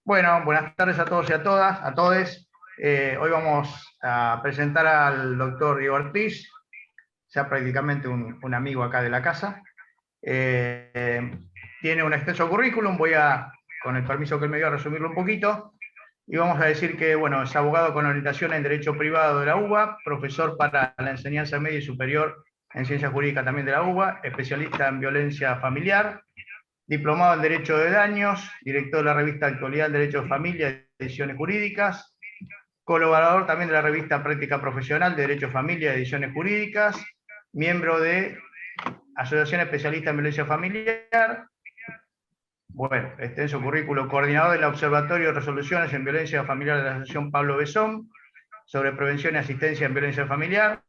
Bueno, buenas tardes a todos y a todas, a todes. Hoy vamos a presentar al doctor Diego Ortiz, ya prácticamente un amigo acá de la casa. Eh, Tiene un extenso currículum, con el permiso que él me dio, a resumirlo un poquito. Y vamos a decir que, bueno, es abogado con orientación en Derecho Privado de la UBA, profesor para la enseñanza media y superior en Ciencias Jurídicas también de la UBA, especialista en violencia familiar, diplomado en Derecho de Daños, director de la revista Actualidad en Derecho de Familia, Ediciones Jurídicas, colaborador también de la revista Práctica Profesional de Derecho de Familia, Ediciones Jurídicas, miembro de Asociación Especialista en Violencia Familiar, bueno, extenso currículo, coordinador del Observatorio de Resoluciones en Violencia Familiar de la Asociación Pablo Besón, sobre prevención y asistencia en violencia familiar,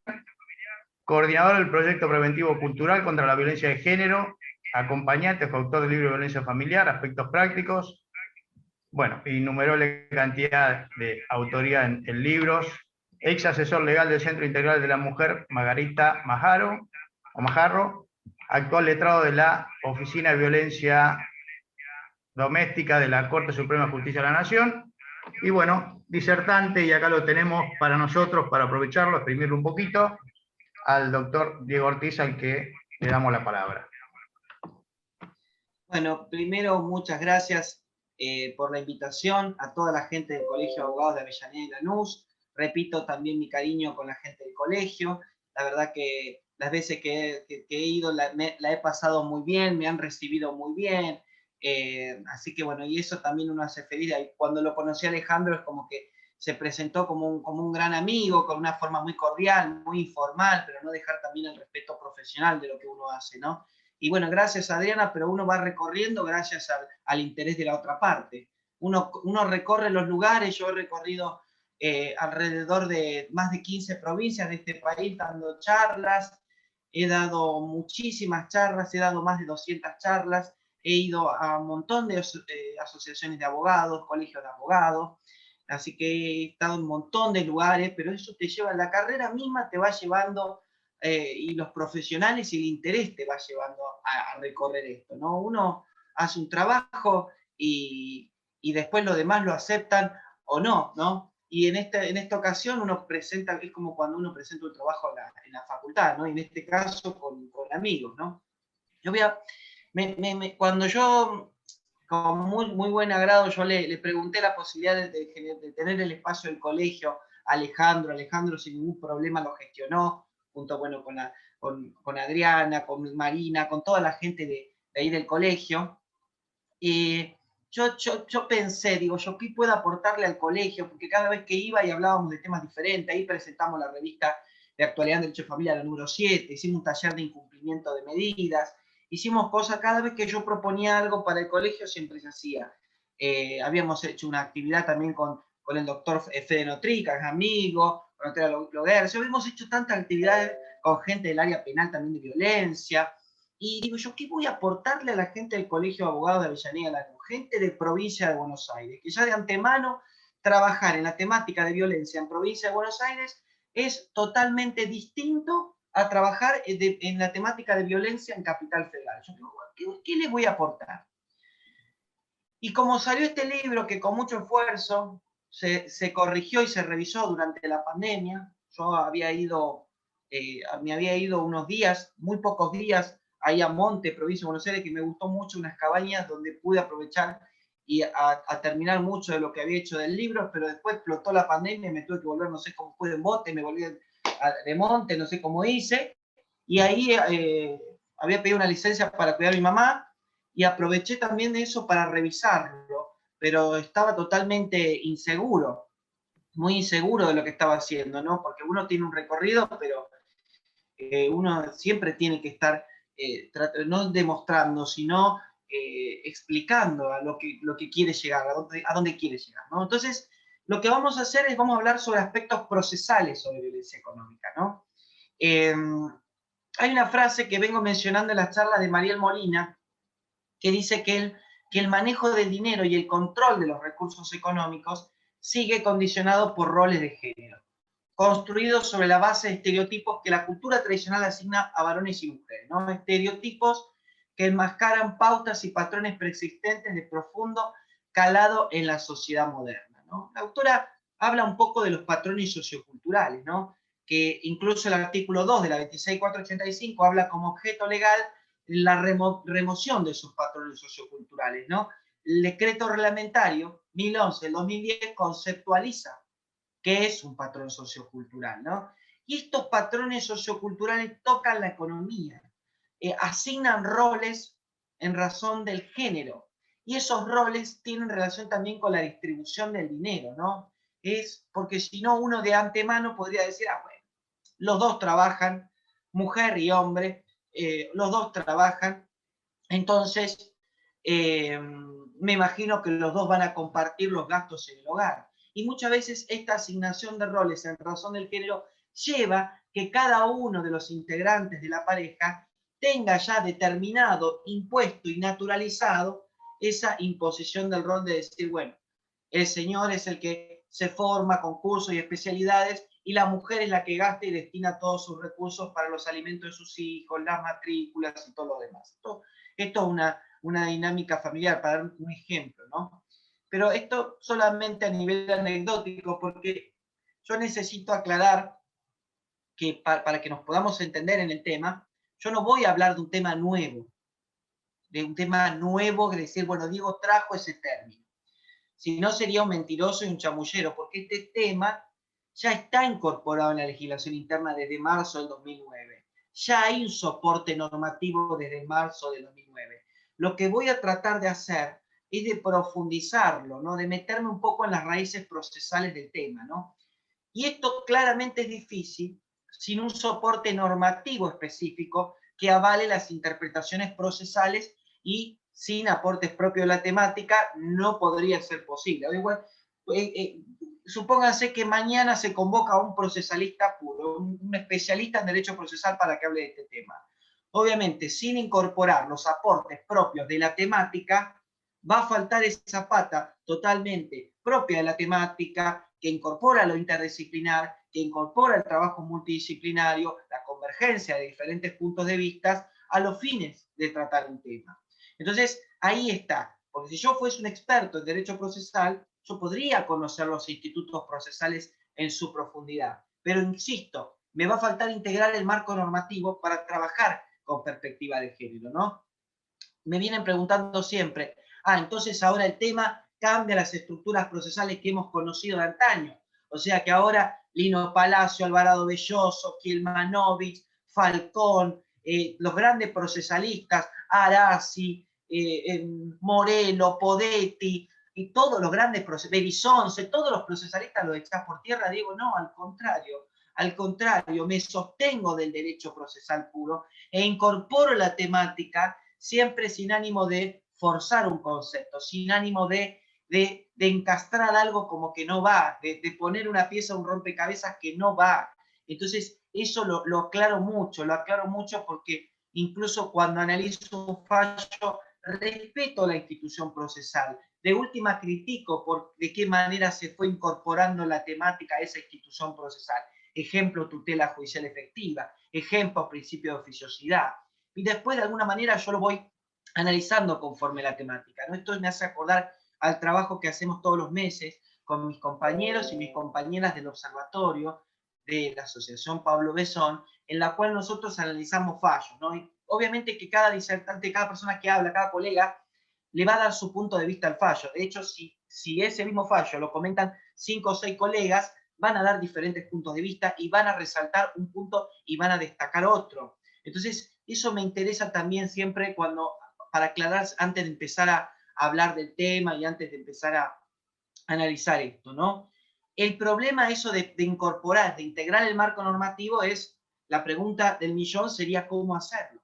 coordinador del proyecto preventivo cultural contra la violencia de género, acompañante, coautor del libro de violencia familiar, aspectos prácticos, bueno, innumerable cantidad de autoría en libros, ex asesor legal del Centro Integral de la Mujer, Margarita Majarro, actual letrado de la Oficina de Violencia Doméstica de la Corte Suprema de Justicia de la Nación, y bueno, disertante, y acá lo tenemos para nosotros, para aprovecharlo, exprimirlo un poquito, al doctor Diego Ortiz, al que le damos la palabra. Bueno, primero muchas gracias por la invitación a toda la gente del Colegio de Abogados de Avellaneda y Lanús. Repito también mi cariño con la gente del colegio. La verdad que las veces que he ido la he pasado muy bien, me han recibido muy bien. Así que bueno, y eso también uno hace feliz. Cuando lo conocí a Alejandro es como que se presentó como un gran amigo, con una forma muy cordial, muy informal, pero no dejar también el respeto profesional de lo que uno hace, ¿no? Y bueno, gracias Adriana, pero uno va recorriendo gracias al interés de la otra parte. Uno recorre los lugares, yo he recorrido alrededor de más de 15 provincias de este país dando charlas, he dado muchísimas charlas, he dado más de 200 charlas, he ido a un montón de asociaciones de abogados, colegios de abogados, así que he estado en un montón de lugares, pero eso te lleva, la carrera misma te va llevando y los profesionales y el interés te va llevando a recorrer esto, ¿no? Uno hace un trabajo y después los demás lo aceptan o no, ¿no? Y en esta ocasión uno presenta, es como cuando uno presenta un trabajo en la facultad, ¿no? Y en este caso con amigos, ¿no? Yo voy a, cuando yo, con muy buen agrado, yo le pregunté la posibilidad de tener el espacio del colegio a Alejandro sin ningún problema lo gestionó, junto bueno, con Adriana, con Marina, con toda la gente de ahí del colegio. Y yo pensé, digo, yo qué puedo aportarle al colegio, porque cada vez que iba y hablábamos de temas diferentes, ahí presentamos la revista de actualidad en Derecho de Familia, la número 7, hicimos un taller de incumplimiento de medidas, hicimos cosas, cada vez que yo proponía algo para el colegio siempre se hacía. Habíamos hecho una actividad también con el doctor Fede Notrica, es amigo, con Natalia Loguercio, habíamos hecho tantas actividades con gente del área penal también de violencia, y digo yo, ¿qué voy a aportarle a la gente del Colegio de Abogados de Avellaneda, la gente de provincia de Buenos Aires? Que ya de antemano trabajar en la temática de violencia en provincia de Buenos Aires es totalmente distinto a trabajar en la temática de violencia en Capital Federal. Yo digo, ¿qué les voy a aportar? Y como salió este libro que con mucho esfuerzo se corrigió y se revisó durante la pandemia, yo me había ido unos días, muy pocos días, ahí a Monte, provincia de Buenos Aires, que me gustó mucho, unas cabañas donde pude aprovechar y a terminar mucho de lo que había hecho del libro, pero después explotó la pandemia y me tuve que volver, no sé cómo fue en bote, me volví de Monte, no sé cómo hice, y ahí había pedido una licencia para cuidar a mi mamá, y aproveché también eso para revisarlo, pero estaba totalmente inseguro, muy inseguro de lo que estaba haciendo, ¿no? Porque uno tiene un recorrido, pero uno siempre tiene que estar no demostrando, sino explicando a lo que quiere llegar, a dónde quiere llegar, ¿no? Entonces, lo que vamos a hacer es, vamos a hablar sobre aspectos procesales sobre violencia económica, ¿no? Hay una frase que vengo mencionando en las charlas de Mariel Molina, que dice que el manejo del dinero y el control de los recursos económicos sigue condicionado por roles de género, construidos sobre la base de estereotipos que la cultura tradicional asigna a varones y mujeres, ¿no? Estereotipos que enmascaran pautas y patrones preexistentes de profundo calado en la sociedad moderna, ¿no? La autora habla un poco de los patrones socioculturales, ¿no? Que incluso el artículo 2 de la 26485 habla como objeto legal la remoción de esos patrones socioculturales, ¿no? El decreto reglamentario 1011 del 2010 conceptualiza qué es un patrón sociocultural, ¿no? Y estos patrones socioculturales tocan la economía, asignan roles en razón del género, y esos roles tienen relación también con la distribución del dinero, ¿no? Es porque si no, uno de antemano podría decir, ah, bueno, los dos trabajan, mujer y hombre, los dos trabajan, entonces me imagino que los dos van a compartir los gastos en el hogar. Y muchas veces esta asignación de roles en razón del género lleva que cada uno de los integrantes de la pareja tenga ya determinado, impuesto y naturalizado esa imposición del rol de decir, bueno, el señor es el que se forma con cursos y especialidades y la mujer es la que gasta y destina todos sus recursos para los alimentos de sus hijos, las matrículas y todo lo demás. Esto es una dinámica familiar, para dar un ejemplo, ¿no? Pero esto solamente a nivel anecdótico, porque yo necesito aclarar que para que nos podamos entender en el tema, yo no voy a hablar de un tema nuevo, de decir, bueno, Diego trajo ese término. Si no, sería un mentiroso y un chamullero, porque este tema ya está incorporado en la legislación interna desde marzo del 2009. Ya hay un soporte normativo desde marzo del 2009. Lo que voy a tratar de hacer es de profundizarlo, ¿no? De meterme un poco en las raíces procesales del tema, ¿no? Y esto claramente es difícil sin un soporte normativo específico que avale las interpretaciones procesales y sin aportes propios de la temática no podría ser posible. Igual, supónganse que mañana se convoca a un procesalista puro, un especialista en derecho procesal para que hable de este tema. Obviamente, sin incorporar los aportes propios de la temática, va a faltar esa pata totalmente propia de la temática, que incorpora lo interdisciplinar, que incorpora el trabajo multidisciplinario, la convergencia de diferentes puntos de vista a los fines de tratar un tema. Entonces, ahí está. Porque si yo fuese un experto en derecho procesal, yo podría conocer los institutos procesales en su profundidad. Pero insisto, me va a faltar integrar el marco normativo para trabajar con perspectiva de género, ¿no? Me vienen preguntando siempre, entonces ahora el tema cambia las estructuras procesales que hemos conocido de antaño. O sea que ahora Lino Palacio, Alvarado Belloso, Kielmanovich, Falcón, los grandes procesalistas, Arasi, Morelo, Podetti, y todos los grandes procesalistas, Berizonce, todos los procesalistas los echás por tierra. Digo, no, al contrario, me sostengo del derecho procesal puro e incorporo la temática siempre sin ánimo de forzar un concepto, sin ánimo de encastrar algo como que no va, de poner una pieza, un rompecabezas que no va. Entonces, eso lo aclaro mucho porque incluso cuando analizo un fallo, respeto la institución procesal. De última, critico de qué manera se fue incorporando la temática a esa institución procesal. Ejemplo, tutela judicial efectiva. Ejemplo, principio de oficiosidad. Y después, de alguna manera, yo lo voy analizando conforme la temática, ¿no? Esto me hace acordar al trabajo que hacemos todos los meses con mis compañeros y mis compañeras del observatorio de la Asociación Pablo Besón, en la cual nosotros analizamos fallos, ¿no? Y obviamente que cada disertante, cada persona que habla, cada colega, le va a dar su punto de vista al fallo. De hecho, si ese mismo fallo lo comentan 5 o 6 colegas, van a dar diferentes puntos de vista y van a resaltar un punto y van a destacar otro. Entonces, eso me interesa también siempre para aclarar antes de empezar a hablar del tema y antes de empezar a analizar esto, ¿no? El problema eso de incorporar, de integrar el marco normativo es, la pregunta del millón sería cómo hacerlo.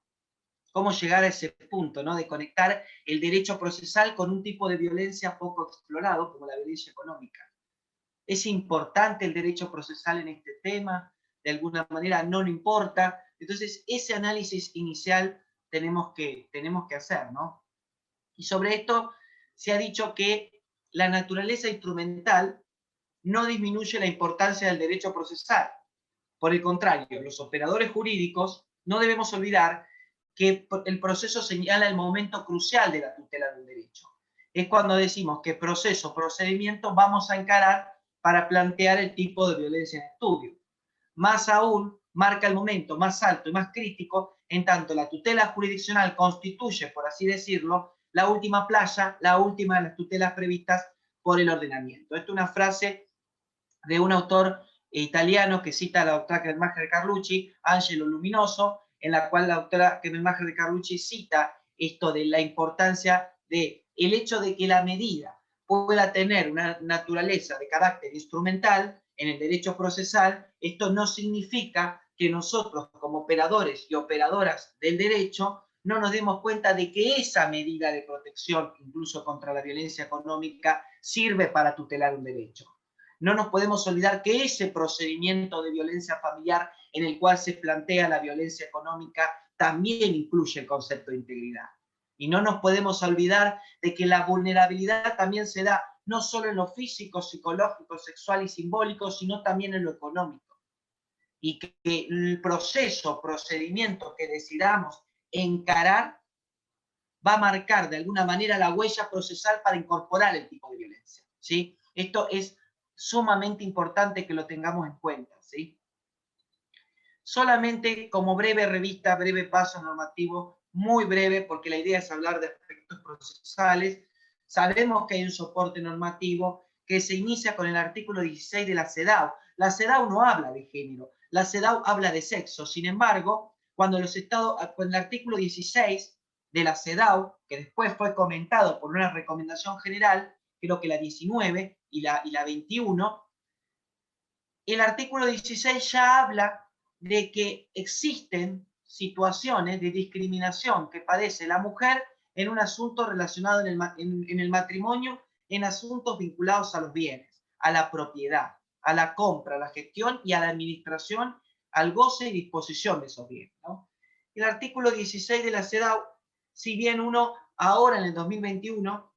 Cómo llegar a ese punto, ¿no? De conectar el derecho procesal con un tipo de violencia poco explorado, como la violencia económica. ¿Es importante el derecho procesal en este tema? De alguna manera no importa. Entonces, ese análisis inicial tenemos que hacer, ¿no? Y sobre esto se ha dicho que la naturaleza instrumental no disminuye la importancia del derecho procesal. Por el contrario, los operadores jurídicos no debemos olvidar que el proceso señala el momento crucial de la tutela del derecho. es cuando decimos qué proceso, procedimiento vamos a encarar para plantear el tipo de violencia en estudio. Más aún, marca el momento más alto y más crítico, en tanto la tutela jurisdiccional constituye, por así decirlo, la última playa, la última de las tutelas previstas por el ordenamiento. Esto es una frase de un autor italiano que cita a la doctora Kermacher Carlucci, Angelo Luminoso, en la cual la doctora Kermacher Carlucci cita esto de la importancia de el hecho de que la medida pueda tener una naturaleza de carácter instrumental en el derecho procesal. Esto no significa que nosotros como operadores y operadoras del derecho no nos demos cuenta de que esa medida de protección, incluso contra la violencia económica, sirve para tutelar un derecho. No nos podemos olvidar que ese procedimiento de violencia familiar en el cual se plantea la violencia económica también incluye el concepto de integridad. Y no nos podemos olvidar de que la vulnerabilidad también se da no solo en lo físico, psicológico, sexual y simbólico, sino también en lo económico. Y que el proceso, procedimiento que decidamos encarar va a marcar de alguna manera la huella procesal para incorporar el tipo de violencia, ¿sí? Esto es sumamente importante que lo tengamos en cuenta, ¿sí? Solamente como breve revista, breve paso normativo, muy breve, porque la idea es hablar de aspectos procesales. Sabemos que hay un soporte normativo que se inicia con el artículo 16 de la CEDAW. La CEDAW no habla de género, la CEDAW habla de sexo. Sin embargo, cuando el artículo 16 de la CEDAW, que después fue comentado por una recomendación general, creo que la 19 y la 21, el artículo 16 ya habla de que existen situaciones de discriminación que padece la mujer en un asunto relacionado en el matrimonio, en asuntos vinculados a los bienes, a la propiedad, a la compra, a la gestión y a la administración, al goce y disposición de esos bienes, ¿no? El artículo 16 de la CEDAW, si bien uno ahora en el 2021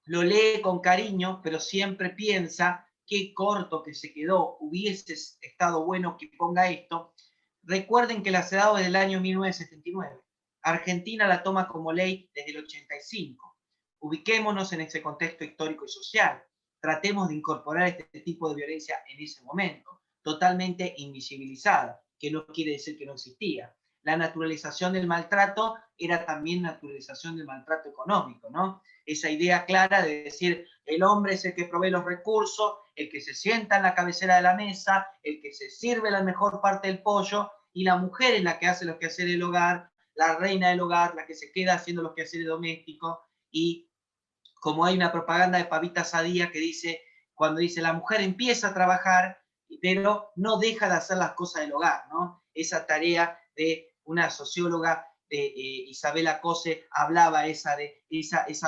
lo lee con cariño, pero siempre piensa qué corto que se quedó, hubiese estado bueno que ponga esto. Recuerden que la CEDAW es del año 1979. Argentina la toma como ley desde el 85. Ubiquémonos en ese contexto histórico y social. Tratemos de incorporar este tipo de violencia en ese momento, totalmente invisibilizada, que no quiere decir que no existía. La naturalización del maltrato era también naturalización del maltrato económico, ¿no? Esa idea clara de decir, el hombre es el que provee los recursos, el que se sienta en la cabecera de la mesa, el que se sirve la mejor parte del pollo, y la mujer es la que hace los quehaceres del hogar, la reina del hogar, la que se queda haciendo los quehaceres domésticos. Y como hay una propaganda de Pavita Sadía que dice, cuando dice la mujer empieza a trabajar, pero no deja de hacer las cosas del hogar, ¿no? Esa tarea de una socióloga de Isabela Cose hablaba esa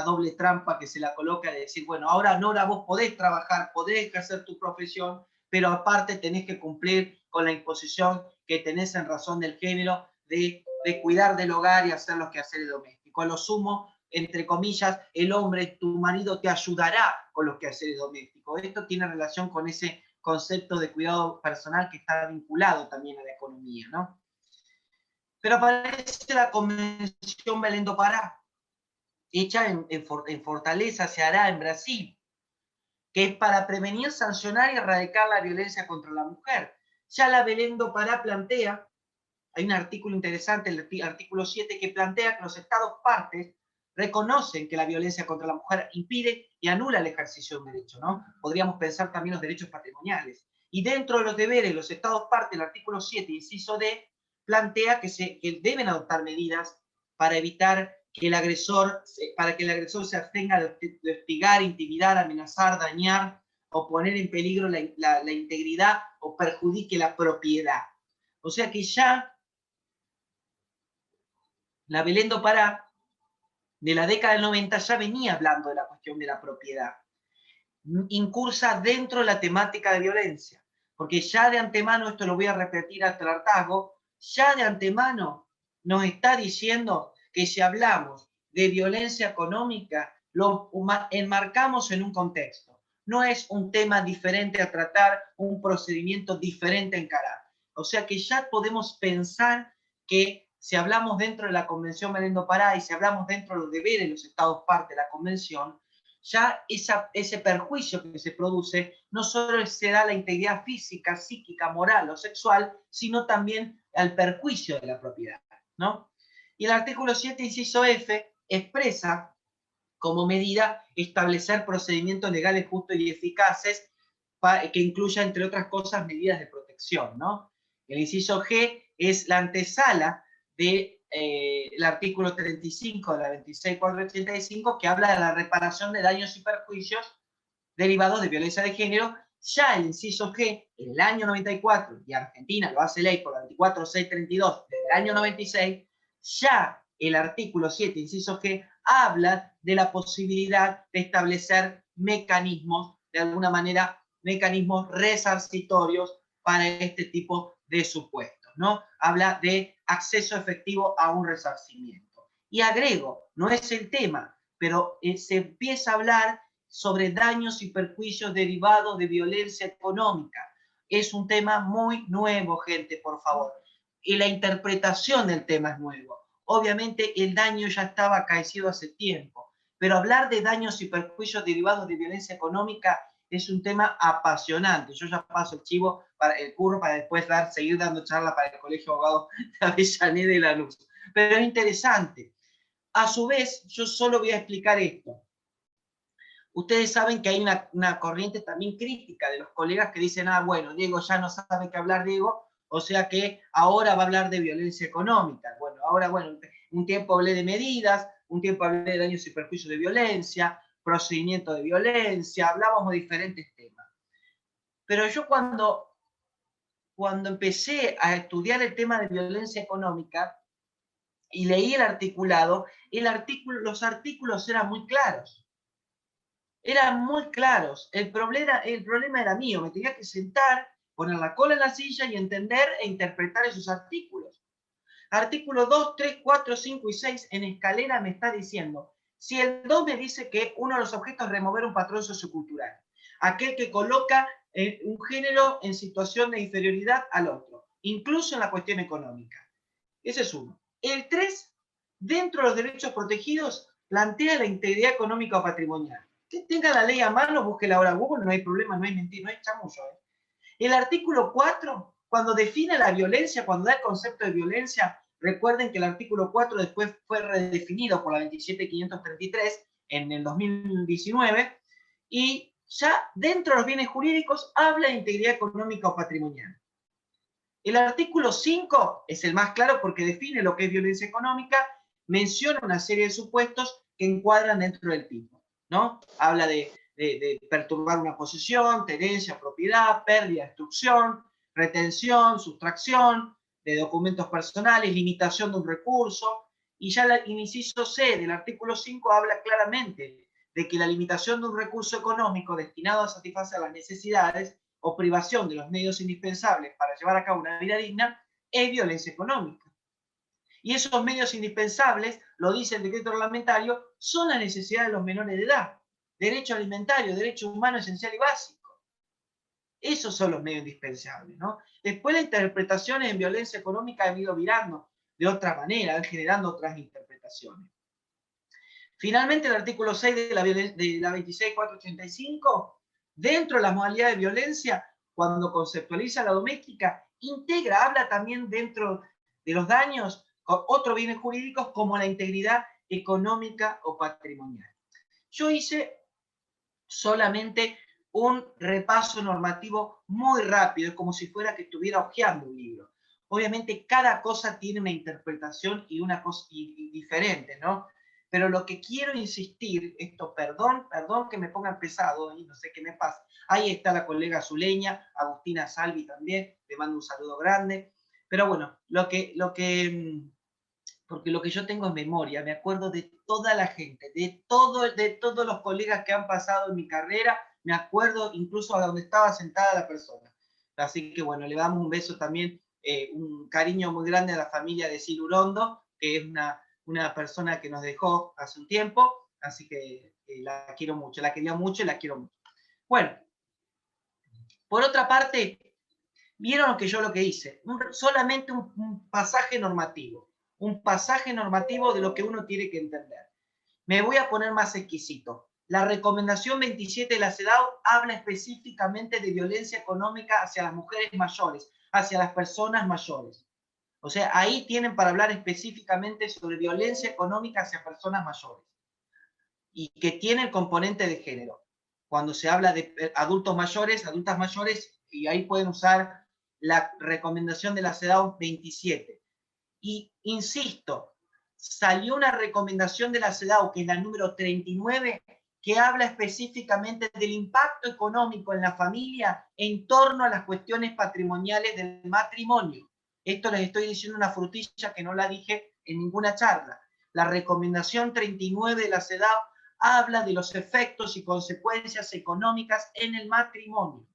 doble trampa que se la coloca de decir, bueno, ahora Nora, vos podés trabajar, podés hacer tu profesión, pero aparte tenés que cumplir con la imposición que tenés en razón del género de cuidar del hogar y hacer los quehaceres domésticos. A lo sumo, entre comillas, el hombre, tu marido te ayudará con los quehaceres domésticos. Esto tiene relación con ese concepto de cuidado personal que está vinculado también a la economía, ¿no? Pero aparece la Convención Belén do Pará, hecha en Fortaleza, Ceará, en Brasil, que es para prevenir, sancionar y erradicar la violencia contra la mujer. Ya la Belén do Pará plantea, hay un artículo interesante, el artículo 7, que plantea que los estados partes reconocen que la violencia contra la mujer impide y anula el ejercicio de un derecho, ¿no? Podríamos pensar también los derechos patrimoniales. Y dentro de los deberes, los estados partes, el artículo 7, inciso D, plantea que deben adoptar medidas para evitar que el agresor, se abstenga de hostigar, intimidar, amenazar, dañar o poner en peligro la integridad o perjudique la propiedad. O sea que ya la Belén do Pará de la década del 90 ya venía hablando de la cuestión de la propiedad. Incursa dentro de la temática de violencia, porque ya de antemano, esto lo voy a repetir hasta el hartazgo, ya de antemano nos está diciendo que si hablamos de violencia económica, lo enmarcamos en un contexto. No es un tema diferente a tratar, un procedimiento diferente a encarar. O sea que ya podemos pensar que si hablamos dentro de la Convención Belén do Pará y si hablamos dentro de los deberes de los Estados parte de la Convención, ya ese perjuicio que se produce no solo se da a la integridad física, psíquica, moral o sexual, sino también al perjuicio de la propiedad, ¿no? Y el artículo 7, inciso F, expresa como medida establecer procedimientos legales justos y eficaces que incluya, entre otras cosas, medidas de protección, ¿no? El inciso G es la antesala del artículo 35 de la 26485, que habla de la reparación de daños y perjuicios derivados de violencia de género. Ya el inciso G, en el año 94, y Argentina lo hace ley por la 24632 del año 96, ya el artículo 7, inciso G, habla de la posibilidad de establecer mecanismos, de alguna manera, mecanismos resarcitorios para este tipo de supuestos, ¿no? Habla de acceso efectivo a un resarcimiento. Y agrego, no es el tema, pero se empieza a hablar sobre daños y perjuicios derivados de violencia económica. Es un tema muy nuevo, gente, por favor. Y la interpretación del tema es nuevo. Obviamente el daño ya estaba acaecido hace tiempo, pero hablar de daños y perjuicios derivados de violencia económica es un tema apasionante. Yo ya paso el chivo para el curro para después seguir dando charla para el Colegio de Abogados de Avellaneda y Lanús. Pero es interesante. A su vez, yo solo voy a explicar esto. Ustedes saben que hay una corriente también crítica de los colegas que dicen, bueno, Diego ya no sabe qué hablar, Diego, o sea que ahora va a hablar de violencia económica. Bueno, ahora, un tiempo hablé de medidas, un tiempo hablé de daños y perjuicios de violencia, procedimiento de violencia, hablábamos de diferentes temas. Pero yo cuando empecé a estudiar el tema de violencia económica y leí el articulado, los artículos eran muy claros. Eran muy claros. El problema era mío. Me tenía que sentar, poner la cola en la silla y entender e interpretar esos artículos. Artículos 2, 3, 4, 5 y 6 en escalera me está diciendo, si el 2 me dice que uno de los objetos es remover un patrón sociocultural, aquel que coloca un género en situación de inferioridad al otro, incluso en la cuestión económica. Ese es uno. El 3, dentro de los derechos protegidos, plantea la integridad económica o patrimonial. Que tenga la ley a mano, búsquela ahora en Google, no hay problema, no hay mentira, no hay chamullo. El artículo 4, cuando define la violencia, cuando da el concepto de violencia, recuerden que el artículo 4 después fue redefinido por la 27533 en el 2019, y ya dentro de los bienes jurídicos habla de integridad económica o patrimonial. El artículo 5 es el más claro porque define lo que es violencia económica, menciona una serie de supuestos que encuadran dentro del tipo, ¿no? Habla de perturbar una posesión, tenencia, propiedad, pérdida, destrucción, retención, sustracción de documentos personales, limitación de un recurso, y ya el inciso C del artículo 5 habla claramente de que la limitación de un recurso económico destinado a satisfacer las necesidades o privación de los medios indispensables para llevar a cabo una vida digna es violencia económica. Y esos medios indispensables, lo dice el decreto reglamentario, son las necesidades de los menores de edad, derecho alimentario, derecho humano esencial y básico. Esos son los medios indispensables, ¿no? Después las interpretaciones en violencia económica han ido virando de otra manera, generando otras interpretaciones. Finalmente, el artículo 6 de la 26485, dentro de las modalidades de violencia, cuando conceptualiza la doméstica, integra, habla también dentro de los daños con otros bienes jurídicos como la integridad económica o patrimonial. Yo hice solamente un repaso normativo muy rápido, es como si fuera que estuviera hojeando un libro. Obviamente cada cosa tiene una interpretación y una cosa diferente, ¿no? Pero lo que quiero insistir, perdón que me pongan pesado, y no sé qué me pasa. Ahí está la colega Zuleña, Agustina Salvi también, le mando un saludo grande. Pero bueno, porque lo que yo tengo en memoria, me acuerdo de toda la gente, de todos los colegas que han pasado en mi carrera, me acuerdo incluso a donde estaba sentada la persona. Así que bueno, le damos un beso también, un cariño muy grande a la familia de Silurondo, que es una persona que nos dejó hace un tiempo, así que la quiero mucho, la quería mucho y la quiero mucho. Bueno, por otra parte, vieron lo que yo hice, solamente un pasaje normativo, un pasaje normativo de lo que uno tiene que entender. Me voy a poner más exquisito. La recomendación 27 de la CEDAW habla específicamente de violencia económica hacia las mujeres mayores, hacia las personas mayores. O sea, ahí tienen para hablar específicamente sobre violencia económica hacia personas mayores y que tiene el componente de género. Cuando se habla de adultos mayores, adultas mayores, y ahí pueden usar la recomendación de la CEDAW 27. Y insisto, salió una recomendación de la CEDAW, que es la número 39, que habla específicamente del impacto económico en la familia en torno a las cuestiones patrimoniales del matrimonio. Esto les estoy diciendo una frutilla que no la dije en ninguna charla. La recomendación 39 de la CEDAW habla de los efectos y consecuencias económicas en el matrimonio.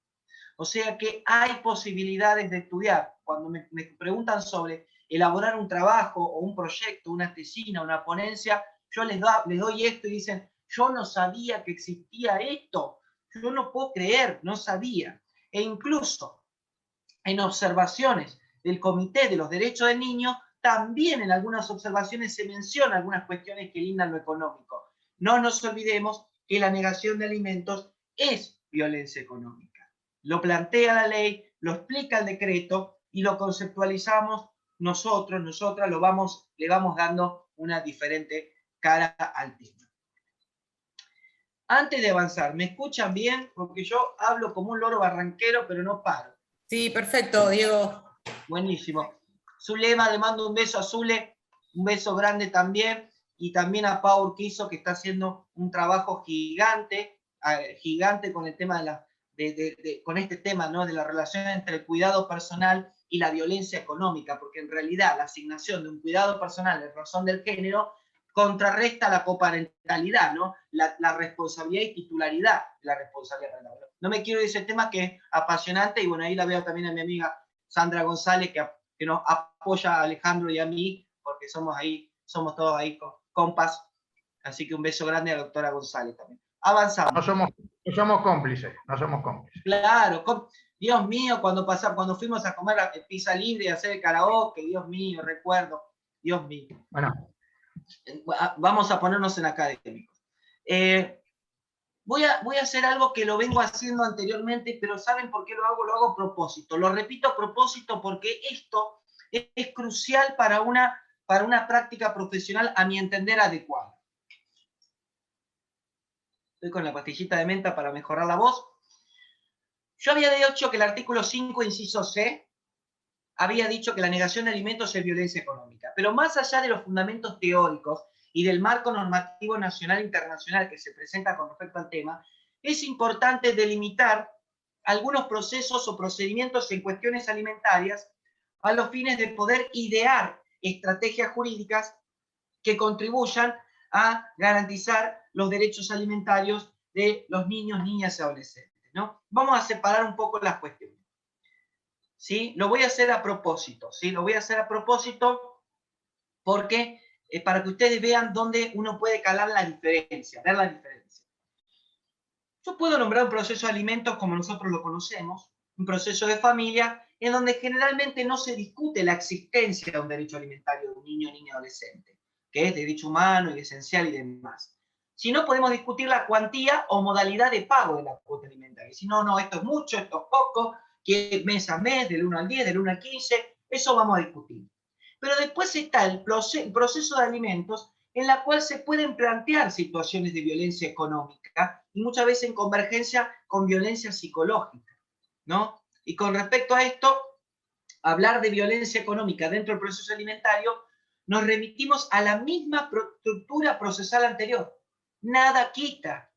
O sea que hay posibilidades de estudiar. Cuando me preguntan sobre elaborar un trabajo o un proyecto, una tesina, una ponencia, yo les doy esto y dicen, yo no sabía que existía esto, yo no puedo creer, no sabía. E incluso en observaciones del Comité de los Derechos del Niño, también en algunas observaciones se menciona algunas cuestiones que lindan lo económico. No nos olvidemos que la negación de alimentos es violencia económica. Lo plantea la ley, lo explica el decreto y lo conceptualizamos nosotros, nosotras, le vamos dando una diferente cara al tema. Antes de avanzar, ¿me escuchan bien? Porque yo hablo como un loro barranquero, pero no paro. Sí, perfecto, Diego. Buenísimo. Zulema, le mando un beso a Zule, un beso grande también, y también a Pau Urquizo, que está haciendo un trabajo gigante, gigante con el tema con este tema, ¿no? De la relación entre el cuidado personal y la violencia económica, porque en realidad la asignación de un cuidado personal en razón del género contrarresta la coparentalidad, ¿no? La responsabilidad y titularidad de la responsabilidad. No me quiero ir ese tema que es apasionante, y bueno, ahí la veo también a mi amiga Sandra González, que nos apoya a Alejandro y a mí, porque somos todos ahí compas. Así que un beso grande a la doctora González también. Avanzamos. No somos cómplices, no somos cómplices. Claro, Dios mío, cuando fuimos a comer a pizza libre y a hacer el karaoke, Dios mío, recuerdo, Dios mío. Bueno. Vamos a ponernos en académicos. Voy a hacer algo que lo vengo haciendo anteriormente, pero ¿saben por qué lo hago? Lo hago a propósito. Lo repito a propósito porque esto es crucial para una práctica profesional, a mi entender, adecuada. Estoy con la pastillita de menta para mejorar la voz. Yo había dicho que el artículo 5, inciso C, había dicho que la negación de alimentos es violencia económica. Pero más allá de los fundamentos teóricos y del marco normativo nacional e internacional que se presenta con respecto al tema, es importante delimitar algunos procesos o procedimientos en cuestiones alimentarias a los fines de poder idear estrategias jurídicas que contribuyan a garantizar los derechos alimentarios de los niños, niñas y adolescentes, ¿no? Vamos a separar un poco las cuestiones. ¿Sí? Lo voy a hacer a propósito, ¿sí? Lo voy a hacer a propósito porque para que ustedes vean dónde uno puede calar la diferencia, ver la diferencia. Yo puedo nombrar un proceso de alimentos como nosotros lo conocemos, un proceso de familia, en donde generalmente no se discute la existencia de un derecho alimentario de un niño, niña, adolescente, que es derecho humano y esencial y demás. Si no, podemos discutir la cuantía o modalidad de pago de la cuota alimentaria. Si no, esto es mucho, esto es poco, que mes a mes, del 1 al 10, del 1 al 15, eso vamos a discutir. Pero después está el proceso de alimentos, en la cual se pueden plantear situaciones de violencia económica y muchas veces en convergencia con violencia psicológica, ¿no? Y con respecto a esto, hablar de violencia económica dentro del proceso alimentario, nos remitimos a la misma estructura procesal anterior. Nada quita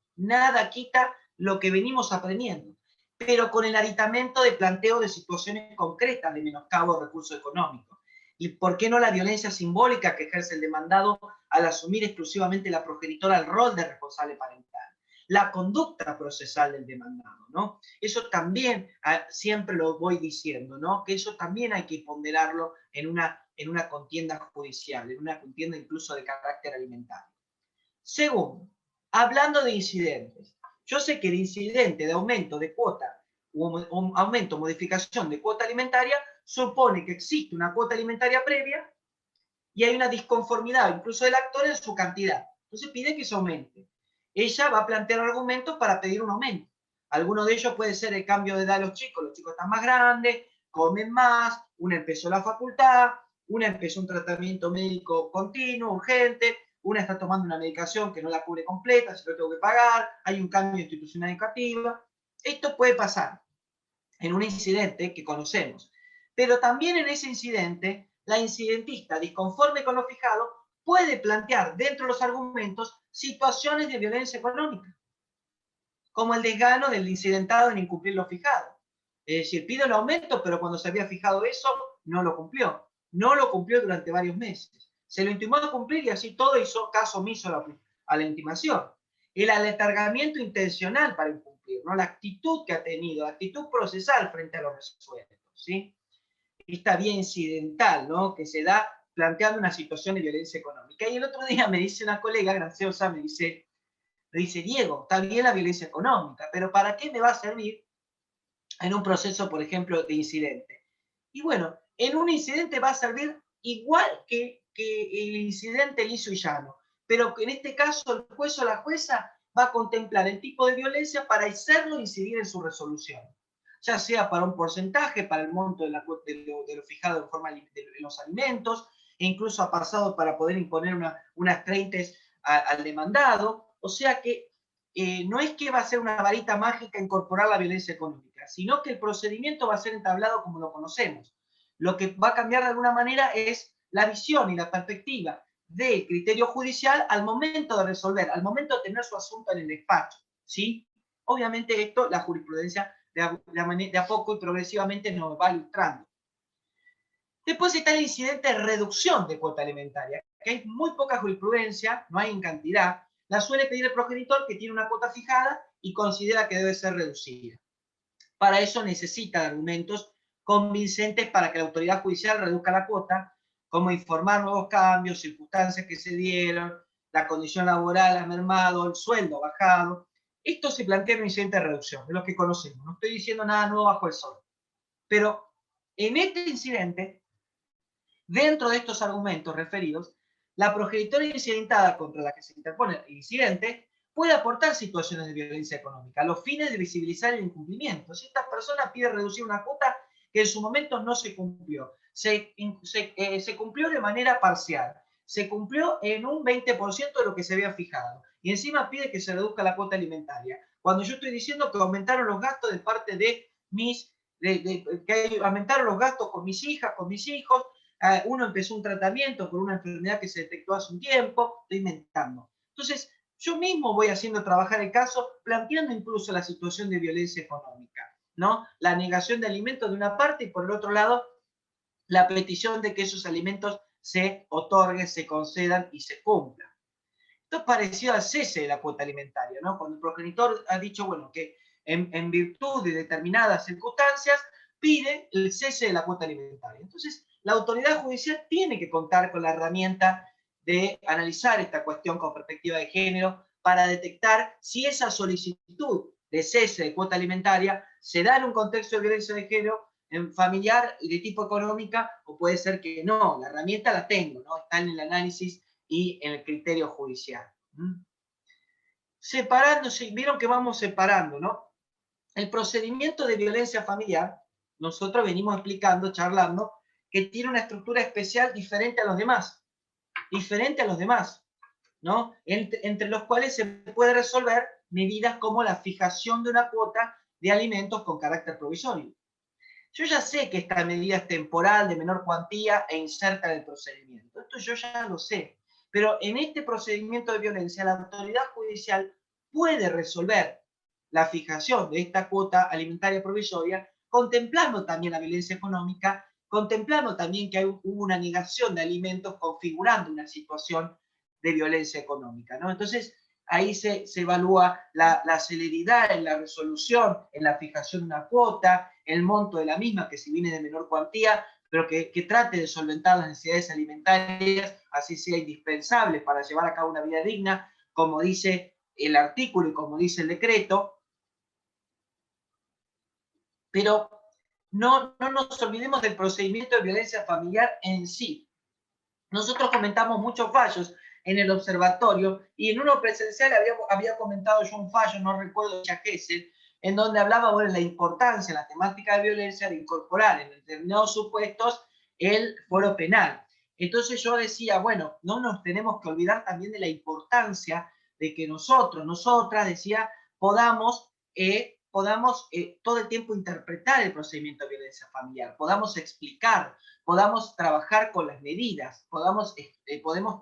lo que venimos aprendiendo, pero con el aditamento de planteo de situaciones concretas de menoscabo de recursos económicos. ¿Y por qué no la violencia simbólica que ejerce el demandado al asumir exclusivamente la progenitora el rol de responsable parental? La conducta procesal del demandado, ¿no? Eso también, siempre lo voy diciendo, ¿no? Que eso también hay que ponderarlo en una contienda judicial, en una contienda incluso de carácter alimentario. Segundo, hablando de incidentes. Yo sé que el incidente de aumento de cuota o aumento o modificación de cuota alimentaria supone que existe una cuota alimentaria previa y hay una disconformidad, incluso del actor, en su cantidad. Entonces pide que se aumente. Ella va a plantear argumentos para pedir un aumento. Alguno de ellos puede ser el cambio de edad de los chicos están más grandes, comen más, una empezó la facultad, una empezó un tratamiento médico continuo, urgente, una está tomando una medicación que no la cubre completa, se lo tengo que pagar, hay un cambio institucional educativa. Esto puede pasar en un incidente que conocemos. Pero también en ese incidente, la incidentista, disconforme con lo fijado, puede plantear dentro de los argumentos situaciones de violencia económica, como el desgano del incidentado en incumplir lo fijado. Es decir, pido el aumento, pero cuando se había fijado eso, no lo cumplió. No lo cumplió durante varios meses. Se lo intimó a cumplir y así todo hizo caso omiso a la intimación. El aletargamiento intencional para incumplir, ¿no? La actitud que ha tenido, la actitud procesal frente a los resueltos, ¿sí? Esta vía incidental, ¿no? Que se da planteando una situación de violencia económica. Y el otro día me dice una colega graciosa, me dice, Diego, está bien la violencia económica, pero ¿para qué me va a servir en un proceso, por ejemplo, de incidente? Y bueno, en un incidente va a servir igual que el incidente liso y llano, pero en este caso el juez o la jueza va a contemplar el tipo de violencia para hacerlo incidir en su resolución, ya sea para un porcentaje, para el monto de lo fijado en forma de los alimentos, e incluso ha pasado para poder imponer unas 30 al demandado. O sea que no es que va a ser una varita mágica incorporar la violencia económica, sino que el procedimiento va a ser entablado como lo conocemos. Lo que va a cambiar de alguna manera es la visión y la perspectiva del criterio judicial al momento de resolver, al momento de tener su asunto en el despacho, ¿sí? Obviamente esto, la jurisprudencia de a poco y progresivamente nos va ilustrando. Después está el incidente de reducción de cuota alimentaria, que hay muy poca jurisprudencia, no hay en cantidad, la suele pedir el progenitor que tiene una cuota fijada y considera que debe ser reducida. Para eso necesita argumentos convincentes para que la autoridad judicial reduzca la cuota, como informar nuevos cambios, circunstancias que se dieron, la condición laboral ha mermado, el sueldo ha bajado. Esto se plantea en un incidente de reducción, de los que conocemos. No estoy diciendo nada nuevo bajo el sol. Pero en este incidente, dentro de estos argumentos referidos, la progenitora incidentada contra la que se interpone el incidente puede aportar situaciones de violencia económica a los fines de visibilizar el incumplimiento. Si esta persona pide reducir una cuota que en su momento no se cumplió, se cumplió de manera parcial, se cumplió en un 20% de lo que se había fijado, y encima pide que se reduzca la cuota alimentaria, cuando yo estoy diciendo que aumentaron los gastos de parte de que aumentaron los gastos con mis hijas, con mis hijos, uno empezó un tratamiento por una enfermedad que se detectó hace un tiempo, estoy inventando. Entonces, yo mismo voy haciendo trabajar el caso, planteando incluso la situación de violencia económica, ¿no? La negación de alimentos de una parte y por el otro lado, la petición de que esos alimentos se otorguen, se concedan y se cumplan. Esto es parecido al cese de la cuota alimentaria, ¿no? Cuando el progenitor ha dicho, bueno, que en virtud de determinadas circunstancias pide el cese de la cuota alimentaria. Entonces, la autoridad judicial tiene que contar con la herramienta de analizar esta cuestión con perspectiva de género para detectar si esa solicitud de cese de cuota alimentaria se da en un contexto de violencia de género, en familiar y de tipo económica, o puede ser que no. La herramienta la tengo, ¿no? Está en el análisis y en el criterio judicial. Separándose, vieron que vamos separando, ¿no? El procedimiento de violencia familiar, nosotros venimos explicando, charlando, que tiene una estructura especial diferente a los demás, ¿no? Entre los cuales se puede resolver medidas como la fijación de una cuota de alimentos con carácter provisorio. Yo ya sé que esta medida es temporal, de menor cuantía e inserta en el procedimiento. Esto yo ya lo sé. Pero en este procedimiento de violencia, la autoridad judicial puede resolver la fijación de esta cuota alimentaria provisoria, contemplando también la violencia económica, contemplando también que hubo una negación de alimentos, configurando una situación de violencia económica, ¿no? Entonces, ahí se evalúa la celeridad en la resolución, en la fijación de una cuota, el monto de la misma, que si viene de menor cuantía, pero que trate de solventar las necesidades alimentarias, así sea indispensable para llevar a cabo una vida digna, como dice el artículo y como dice el decreto. Pero no nos olvidemos del procedimiento de violencia familiar en sí. nosotros comentamos muchos fallos en el observatorio, y en uno presencial había comentado yo un fallo, no recuerdo, de Gesell, en donde hablaba, bueno, de la importancia en la temática de violencia de incorporar en determinados supuestos el fuero penal. Entonces yo decía, bueno, no nos tenemos que olvidar también de la importancia de que nosotros, nosotras, decía, podamos todo el tiempo interpretar el procedimiento de violencia familiar, podamos explicar, podamos trabajar con las medidas, podemos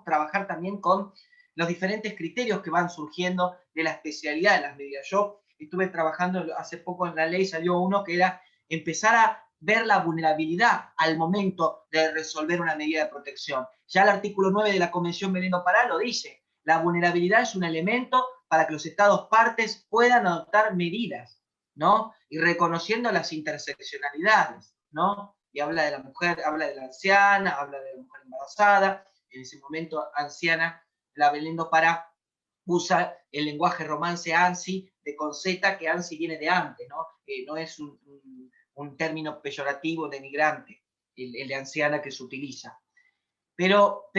trabajar también con los diferentes criterios que van surgiendo de la especialidad de las medidas. Yo estuve trabajando hace poco en la ley, salió uno que era empezar a ver la vulnerabilidad al momento de resolver una medida de protección. Ya el artículo 9 de la Convención Belén-do-Pará lo dice, la vulnerabilidad es un elemento para que los estados partes puedan adoptar medidas, ¿no? Y reconociendo las interseccionalidades, ¿no? Y habla de la mujer, habla de la anciana, habla de la mujer embarazada, en ese momento anciana, la Belén-do-Pará usa el lenguaje romance ANSI de con Z, que ANSI viene de antes, ¿no? No es un término peyorativo de migrante, el de anciana que se utiliza. Pero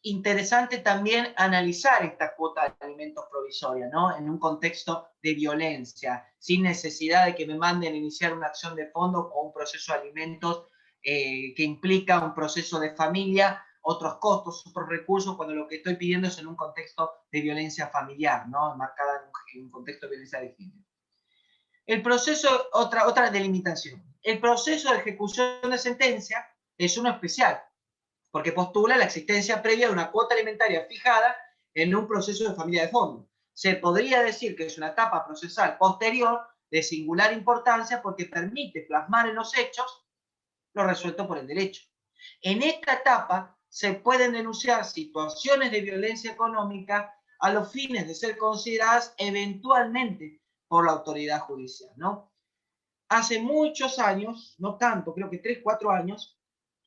interesante también analizar esta cuota de alimentos provisoria, ¿no? En un contexto de violencia, sin necesidad de que me manden a iniciar una acción de fondo o un proceso de alimentos que implica un proceso de familia, otros costos, otros recursos, cuando lo que estoy pidiendo es en un contexto de violencia familiar, ¿no? Enmarcada en un contexto de violencia de género. El proceso, otra delimitación. El proceso de ejecución de sentencia es uno especial, porque postula la existencia previa de una cuota alimentaria fijada en un proceso de familia de fondo. Se podría decir que es una etapa procesal posterior de singular importancia porque permite plasmar en los hechos lo resuelto por el derecho. En esta etapa se pueden denunciar situaciones de violencia económica a los fines de ser consideradas eventualmente por la autoridad judicial, ¿no? Hace muchos años, no tanto, creo que 3, 4 años,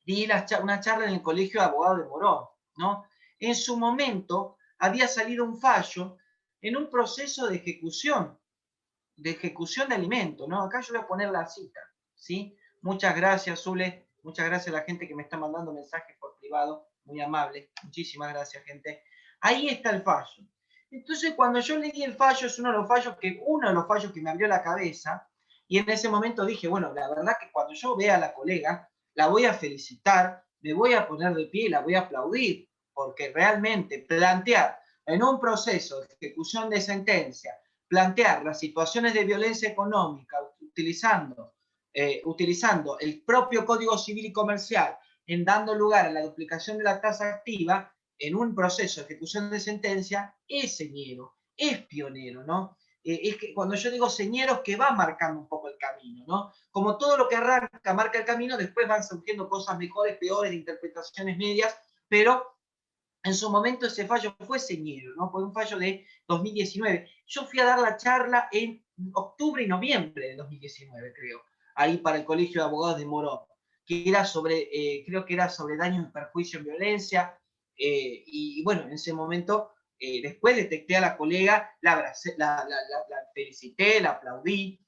di una charla en el Colegio de Abogados de Morón, ¿no? En su momento había salido un fallo en un proceso de ejecución de alimentos, ¿no? Acá yo voy a poner la cita, ¿sí? Muchas gracias, Zule, muchas gracias a la gente que me está mandando mensajes por privado, muy amable, muchísimas gracias, gente. Ahí está el fallo. Entonces, cuando yo leí el fallo, es uno de los fallos que me abrió la cabeza, y en ese momento dije, bueno, la verdad que cuando yo vea a la colega, la voy a felicitar, me voy a poner de pie, la voy a aplaudir, porque realmente plantear en un proceso de ejecución de sentencia, plantear las situaciones de violencia económica utilizando el propio Código Civil y Comercial, en dando lugar a la duplicación de la tasa activa en un proceso de ejecución de sentencia, es señero, es pionero, ¿no? Es que cuando yo digo señero, que va marcando un poco el camino, ¿no? Como todo lo que arranca, marca el camino, después van surgiendo cosas mejores, peores, de interpretaciones medias, pero en su momento ese fallo fue señero, ¿no? Fue un fallo de 2019. Yo fui a dar la charla en octubre y noviembre de 2019, creo, ahí para el Colegio de Abogados de Morón, que era sobre, creo que era sobre daños y perjuicio en violencia, y bueno, en ese momento, después detecté a la colega, la felicité, la aplaudí,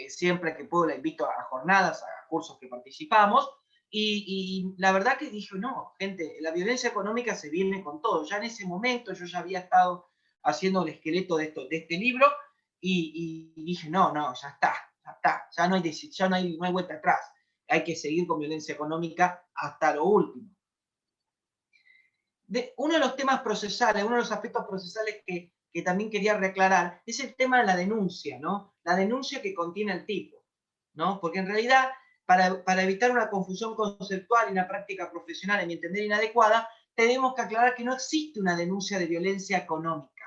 siempre que puedo la invito a jornadas, a cursos que participamos, y la verdad que dije, no, gente, la violencia económica se viene con todo. Ya en ese momento yo ya había estado haciendo el esqueleto de este libro y dije, no, ya está, ya no hay vuelta atrás. Hay que seguir con violencia económica hasta lo último. Uno de los temas procesales, uno de los aspectos procesales que también quería reaclarar es el tema de la denuncia, ¿no? La denuncia que contiene el tipo, ¿no? Porque en realidad, para evitar una confusión conceptual y una práctica profesional, en mi entender, inadecuada, tenemos que aclarar que no existe una denuncia de violencia económica,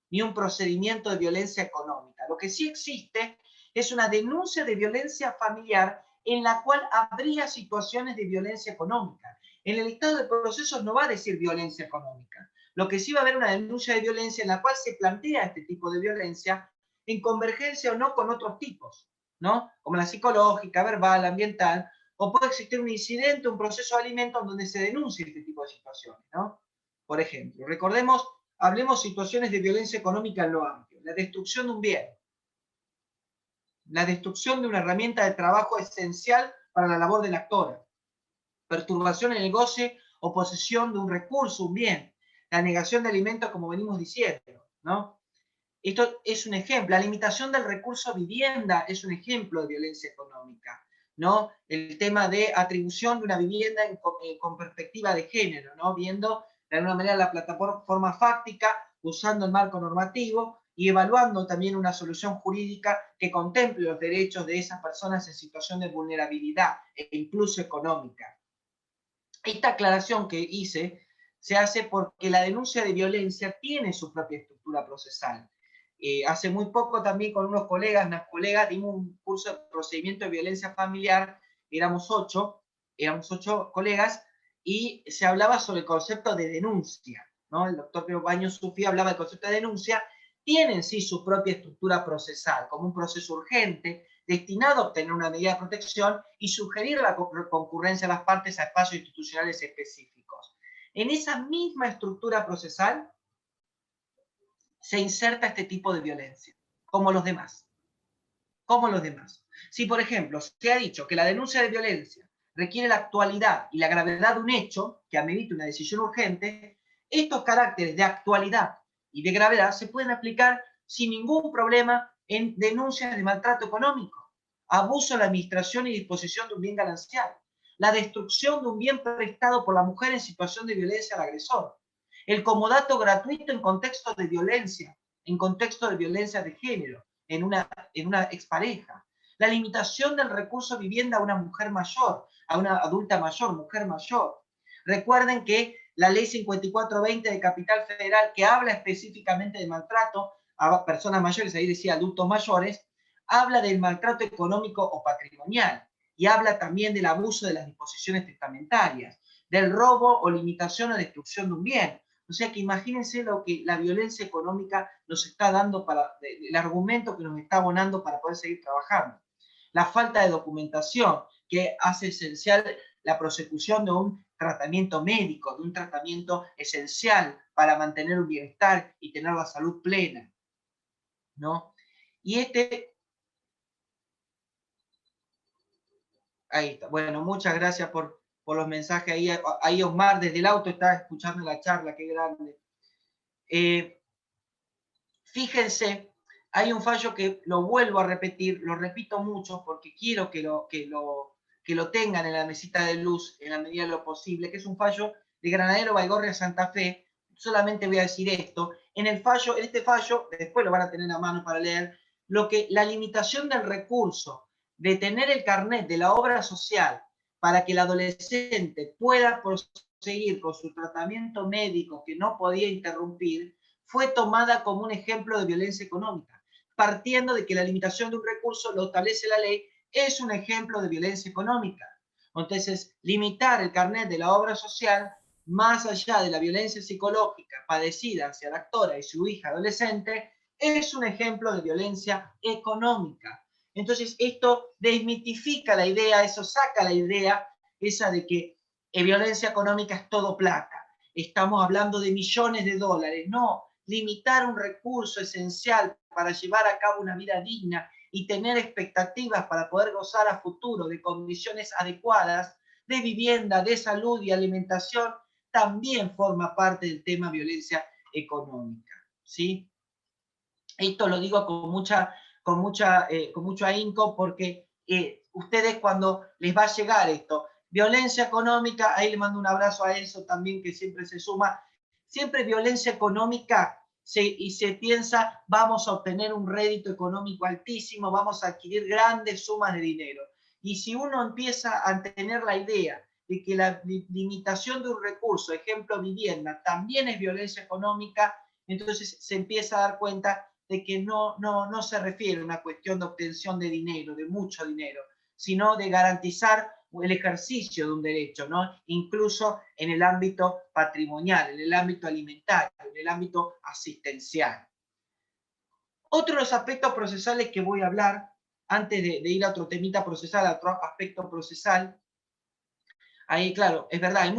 ni un procedimiento de violencia económica. Lo que sí existe es una denuncia de violencia familiar en la cual habría situaciones de violencia económica. En el listado de procesos no va a decir violencia económica. Lo que sí va a haber una denuncia de violencia en la cual se plantea este tipo de violencia en convergencia o no con otros tipos, ¿no? Como la psicológica, verbal, ambiental, o puede existir un incidente, un proceso de alimentos donde se denuncie este tipo de situaciones, ¿no? Por ejemplo, recordemos, hablemos situaciones de violencia económica en lo amplio, la destrucción de un bien, la destrucción de una herramienta de trabajo esencial para la labor del actor, perturbación en el goce o posesión de un recurso, un bien, la negación de alimentos, como venimos diciendo, ¿no? Esto es un ejemplo. La limitación del recurso vivienda es un ejemplo de violencia económica, ¿no? El tema de atribución de una vivienda con perspectiva de género, ¿no? Viendo de alguna manera la plataforma fáctica, usando el marco normativo y evaluando también una solución jurídica que contemple los derechos de esas personas en situación de vulnerabilidad e incluso económica. Esta aclaración que hice se hace porque la denuncia de violencia tiene su propia estructura procesal. Hace muy poco también con unas colegas, dimos un curso de procedimiento de violencia familiar, éramos ocho colegas, y se hablaba sobre el concepto de denuncia, ¿no? El doctor Pedro Baños Sufí hablaba del concepto de denuncia, tiene en sí su propia estructura procesal, como un proceso urgente, destinado a obtener una medida de protección y sugerir la concurrencia de las partes a espacios institucionales específicos. En esa misma estructura procesal se inserta este tipo de violencia, como los demás. Como los demás. Si, por ejemplo, se ha dicho que la denuncia de violencia requiere la actualidad y la gravedad de un hecho que amerite una decisión urgente, estos caracteres de actualidad y de gravedad se pueden aplicar sin ningún problema en denuncias de maltrato económico, abuso de la administración y disposición de un bien ganancial, la destrucción de un bien prestado por la mujer en situación de violencia al agresor, el comodato gratuito en contexto de violencia de género, en una expareja, la limitación del recurso vivienda a una mujer mayor, a una adulta mayor, mujer mayor. Recuerden que la ley 5420 de Capital Federal, que habla específicamente de maltrato a personas mayores, ahí decía adultos mayores, habla del maltrato económico o patrimonial y habla también del abuso de las disposiciones testamentarias, del robo o limitación o destrucción de un bien. O sea que imagínense lo que la violencia económica nos está dando, el argumento que nos está abonando para poder seguir trabajando. La falta de documentación que hace esencial la prosecución de un tratamiento médico, de un tratamiento esencial para mantener un bienestar y tener la salud plena, ¿no? Y ahí está. Bueno, muchas gracias por los mensajes. Ahí Osmar desde el auto está escuchando la charla, qué grande. Fíjense, hay un fallo que lo vuelvo a repetir, lo repito mucho porque quiero que lo tengan en la mesita de luz en la medida de lo posible, que es un fallo de Granadero Baigorria Santa Fe. Solamente voy a decir esto. En este fallo, después lo van a tener a mano para leer, la limitación del recurso de tener el carnet de la obra social para que el adolescente pueda proseguir con su tratamiento médico que no podía interrumpir, fue tomada como un ejemplo de violencia económica, partiendo de que la limitación de un recurso, lo establece la ley, es un ejemplo de violencia económica. Entonces, limitar el carnet de la obra social, más allá de la violencia psicológica padecida hacia la actora y su hija adolescente, es un ejemplo de violencia económica. Entonces, esto desmitifica la idea, eso saca la idea esa de que violencia económica es todo plata. Estamos hablando de millones de dólares. No, limitar un recurso esencial para llevar a cabo una vida digna y tener expectativas para poder gozar a futuro de condiciones adecuadas de vivienda, de salud y alimentación, también forma parte del tema violencia económica, ¿sí? Esto lo digo con mucho ahínco porque ustedes cuando les va a llegar esto, violencia económica, ahí le mando un abrazo a Enzo también que siempre se suma, siempre violencia económica y se piensa vamos a obtener un rédito económico altísimo, vamos a adquirir grandes sumas de dinero. Y si uno empieza a tener la idea de que la limitación de un recurso, ejemplo vivienda, también es violencia económica, entonces se empieza a dar cuenta de que no se refiere a una cuestión de obtención de dinero, de mucho dinero, sino de garantizar el ejercicio de un derecho, ¿no? Incluso en el ámbito patrimonial, en el ámbito alimentario, en el ámbito asistencial. Otro de los aspectos procesales que voy a hablar, antes de ir a otro temita procesal, a otro aspecto procesal, ahí claro, es verdad, hay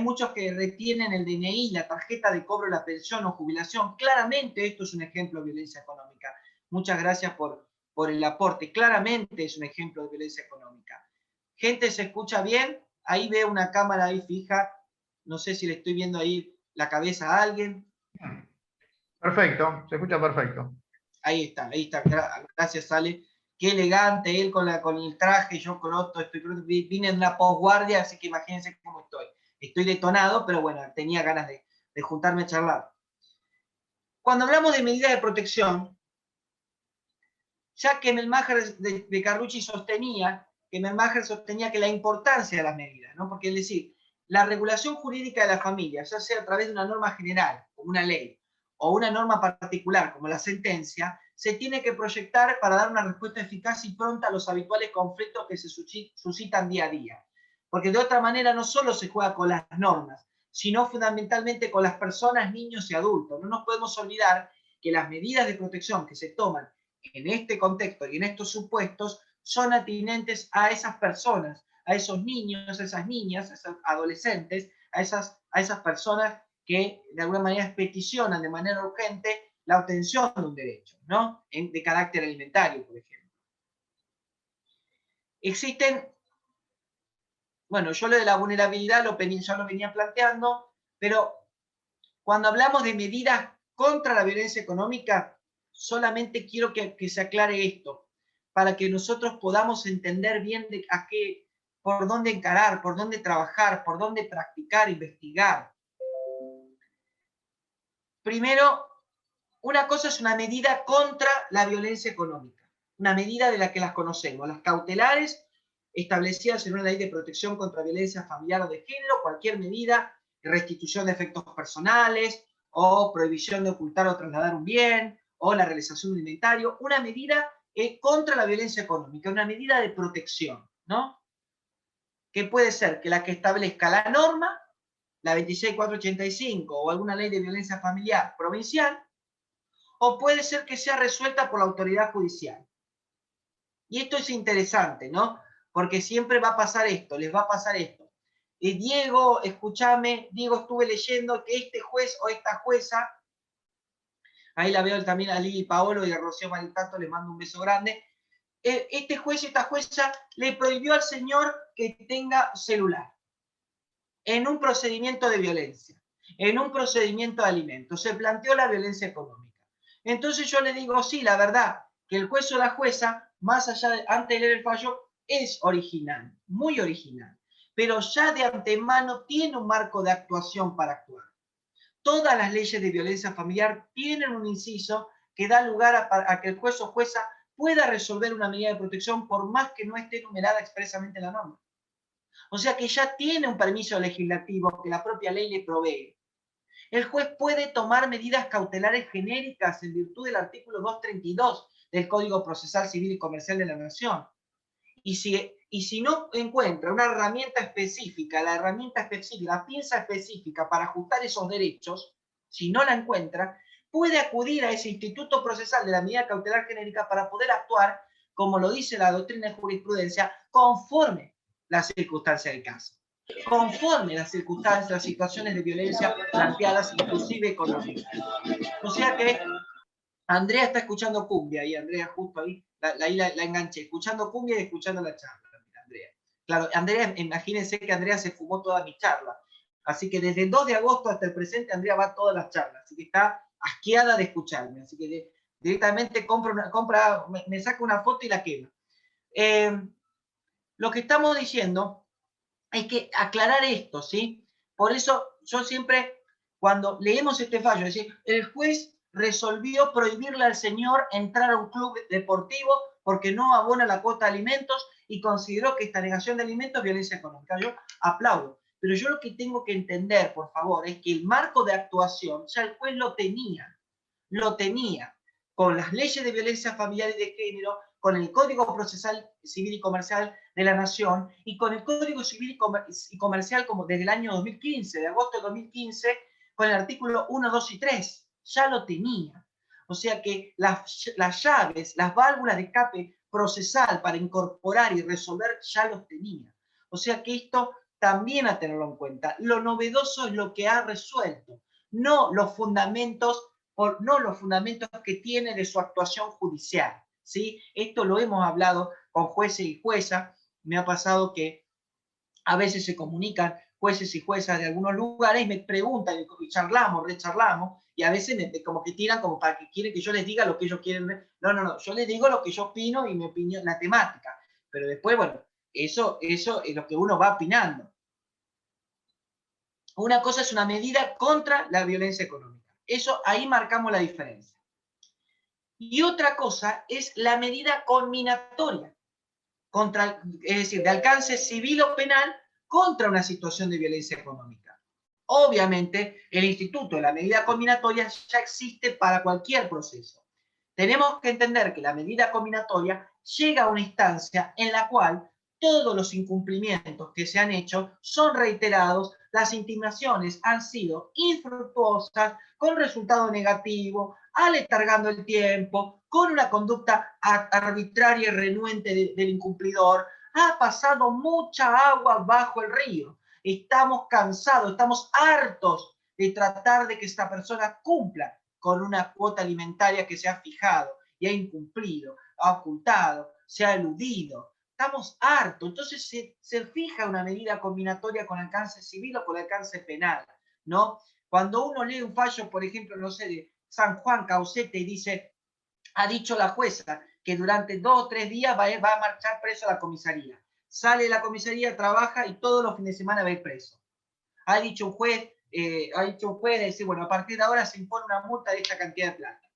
muchos que retienen el DNI, la tarjeta de cobro de la pensión o jubilación. Claramente esto es un ejemplo de violencia económica. Muchas gracias por el aporte. Claramente es un ejemplo de violencia económica. Gente, ¿se escucha bien? Ahí veo una cámara ahí fija, no sé si le estoy viendo ahí la cabeza a alguien. Perfecto, se escucha perfecto. Ahí está, gracias Ale. Qué elegante él con el traje, yo con otro, vine en una posguardia, así que imagínense cómo estoy. Estoy detonado, pero bueno, tenía ganas de juntarme a charlar. Cuando hablamos de medidas de protección, ya que Melmacher de Carlucci sostenía que la importancia de las medidas, ¿no? Porque es decir, la regulación jurídica de la familia, ya sea a través de una norma general, como una ley, o una norma particular, como la sentencia, se tiene que proyectar para dar una respuesta eficaz y pronta a los habituales conflictos que se suscitan día a día. Porque de otra manera no solo se juega con las normas, sino fundamentalmente con las personas, niños y adultos. No nos podemos olvidar que las medidas de protección que se toman en este contexto y en estos supuestos son atinentes a esas personas, a esos niños, a esas niñas, a esos adolescentes, a esas personas que de alguna manera peticionan de manera urgente la obtención de un derecho, ¿no? De carácter alimentario, por ejemplo. Existen, bueno, yo lo de la vulnerabilidad ya lo venía planteando, pero cuando hablamos de medidas contra la violencia económica, solamente quiero que se aclare esto, para que nosotros podamos entender bien por dónde encarar, por dónde trabajar, por dónde practicar, investigar. Primero, una cosa es una medida contra la violencia económica, una medida de la que las conocemos, las cautelares establecidas en una ley de protección contra violencia familiar o de género, cualquier medida, restitución de efectos personales, o prohibición de ocultar o trasladar un bien, o la realización de un inventario, una medida contra la violencia económica, una medida de protección, ¿no? Que puede ser que la que establezca la norma, la 26485 o alguna ley de violencia familiar provincial, o puede ser que sea resuelta por la autoridad judicial. Y esto es interesante, ¿no? Porque siempre va a pasar esto, les va a pasar esto. Diego, escúchame, Diego, estuve leyendo que este juez o esta jueza, ahí la veo también a Lili Paolo y a Rocío Maritato, les mando un beso grande, este juez y esta jueza le prohibió al señor que tenga celular en un procedimiento de violencia, en un procedimiento de alimentos. Se planteó la violencia económica. Entonces yo le digo, sí, la verdad, que el juez o la jueza, más allá de, antes de leer el fallo, es original, muy original, pero ya de antemano tiene un marco de actuación para actuar. Todas las leyes de violencia familiar tienen un inciso que da lugar a que el juez o jueza pueda resolver una medida de protección por más que no esté enumerada expresamente en la norma. O sea que ya tiene un permiso legislativo que la propia ley le provee. El juez puede tomar medidas cautelares genéricas en virtud del artículo 232 del Código Procesal Civil y Comercial de la Nación. Y si no encuentra una herramienta específica, la pieza específica para ajustar esos derechos, si no la encuentra, puede acudir a ese instituto procesal de la medida cautelar genérica para poder actuar, como lo dice la doctrina de jurisprudencia, conforme las circunstancias del caso, conforme las circunstancias, las situaciones de violencia planteadas, inclusive económicas. O sea que Andrea está escuchando cumbia, y Andrea justo ahí, la enganché, escuchando cumbia y escuchando la charla, Andrea. Claro, Andrea, imagínense que Andrea se fumó toda mi charla. Así que desde el 2 de agosto hasta el presente, Andrea va a todas las charlas. Así que está asqueada de escucharme. Así que directamente me saca una foto y la quema. Lo que estamos diciendo es que aclarar esto, ¿sí? Por eso yo siempre, cuando leemos este fallo, es decir, el juez resolvió prohibirle al señor entrar a un club deportivo porque no abona la cuota de alimentos y consideró que esta negación de alimentos es violencia económica. Yo aplaudo. Pero yo lo que tengo que entender, por favor, es que el marco de actuación ya el juez lo tenía con las leyes de violencia familiar y de género, con el Código Procesal Civil y Comercial de la Nación y con el Código Civil y Comercial como desde el año 2015, de agosto de 2015, con el artículo 1, 2 y 3. Ya lo tenía. O sea que las llaves, las válvulas de escape procesal para incorporar y resolver ya los tenía. O sea que esto también a tenerlo en cuenta. Lo novedoso es lo que ha resuelto, no los fundamentos que tiene de su actuación judicial, ¿sí? Esto lo hemos hablado con jueces y juezas. Me ha pasado que A veces se comunican jueces y juezas de algunos lugares y me preguntan y charlamos, recharlamos, y a veces como que tiran como para que quieren que yo les diga lo que ellos quieren ver. No, no, no, yo les digo lo que yo opino y mi opinión, la temática. Pero después, bueno, eso es lo que uno va opinando. Una cosa es una medida contra la violencia económica. Eso, ahí marcamos la diferencia. Y otra cosa es la medida conminatoria, es decir, de alcance civil o penal contra una situación de violencia económica. Obviamente, el instituto de la medida conminatoria ya existe para cualquier proceso. Tenemos que entender que la medida conminatoria llega a una instancia en la cual todos los incumplimientos que se han hecho son reiterados, las intimaciones han sido infructuosas, con resultado negativo, aletargando el tiempo, con una conducta arbitraria y renuente del incumplidor. Ha pasado mucha agua bajo el río. Estamos cansados, estamos hartos de tratar de que esta persona cumpla con una cuota alimentaria que se ha fijado y ha incumplido, ha ocultado, se ha eludido. Estamos hartos. Entonces se fija una medida combinatoria con alcance civil o con alcance penal, ¿no? Cuando uno lee un fallo, por ejemplo, no sé, de San Juan Caucete y dice, ha dicho la jueza que durante 2 o 3 días va a marchar preso a la comisaría. Sale de la comisaría, trabaja y todos los fines de semana va a ir preso. Ha dicho un juez, decir, bueno, a partir de ahora se impone una multa de esta cantidad de plata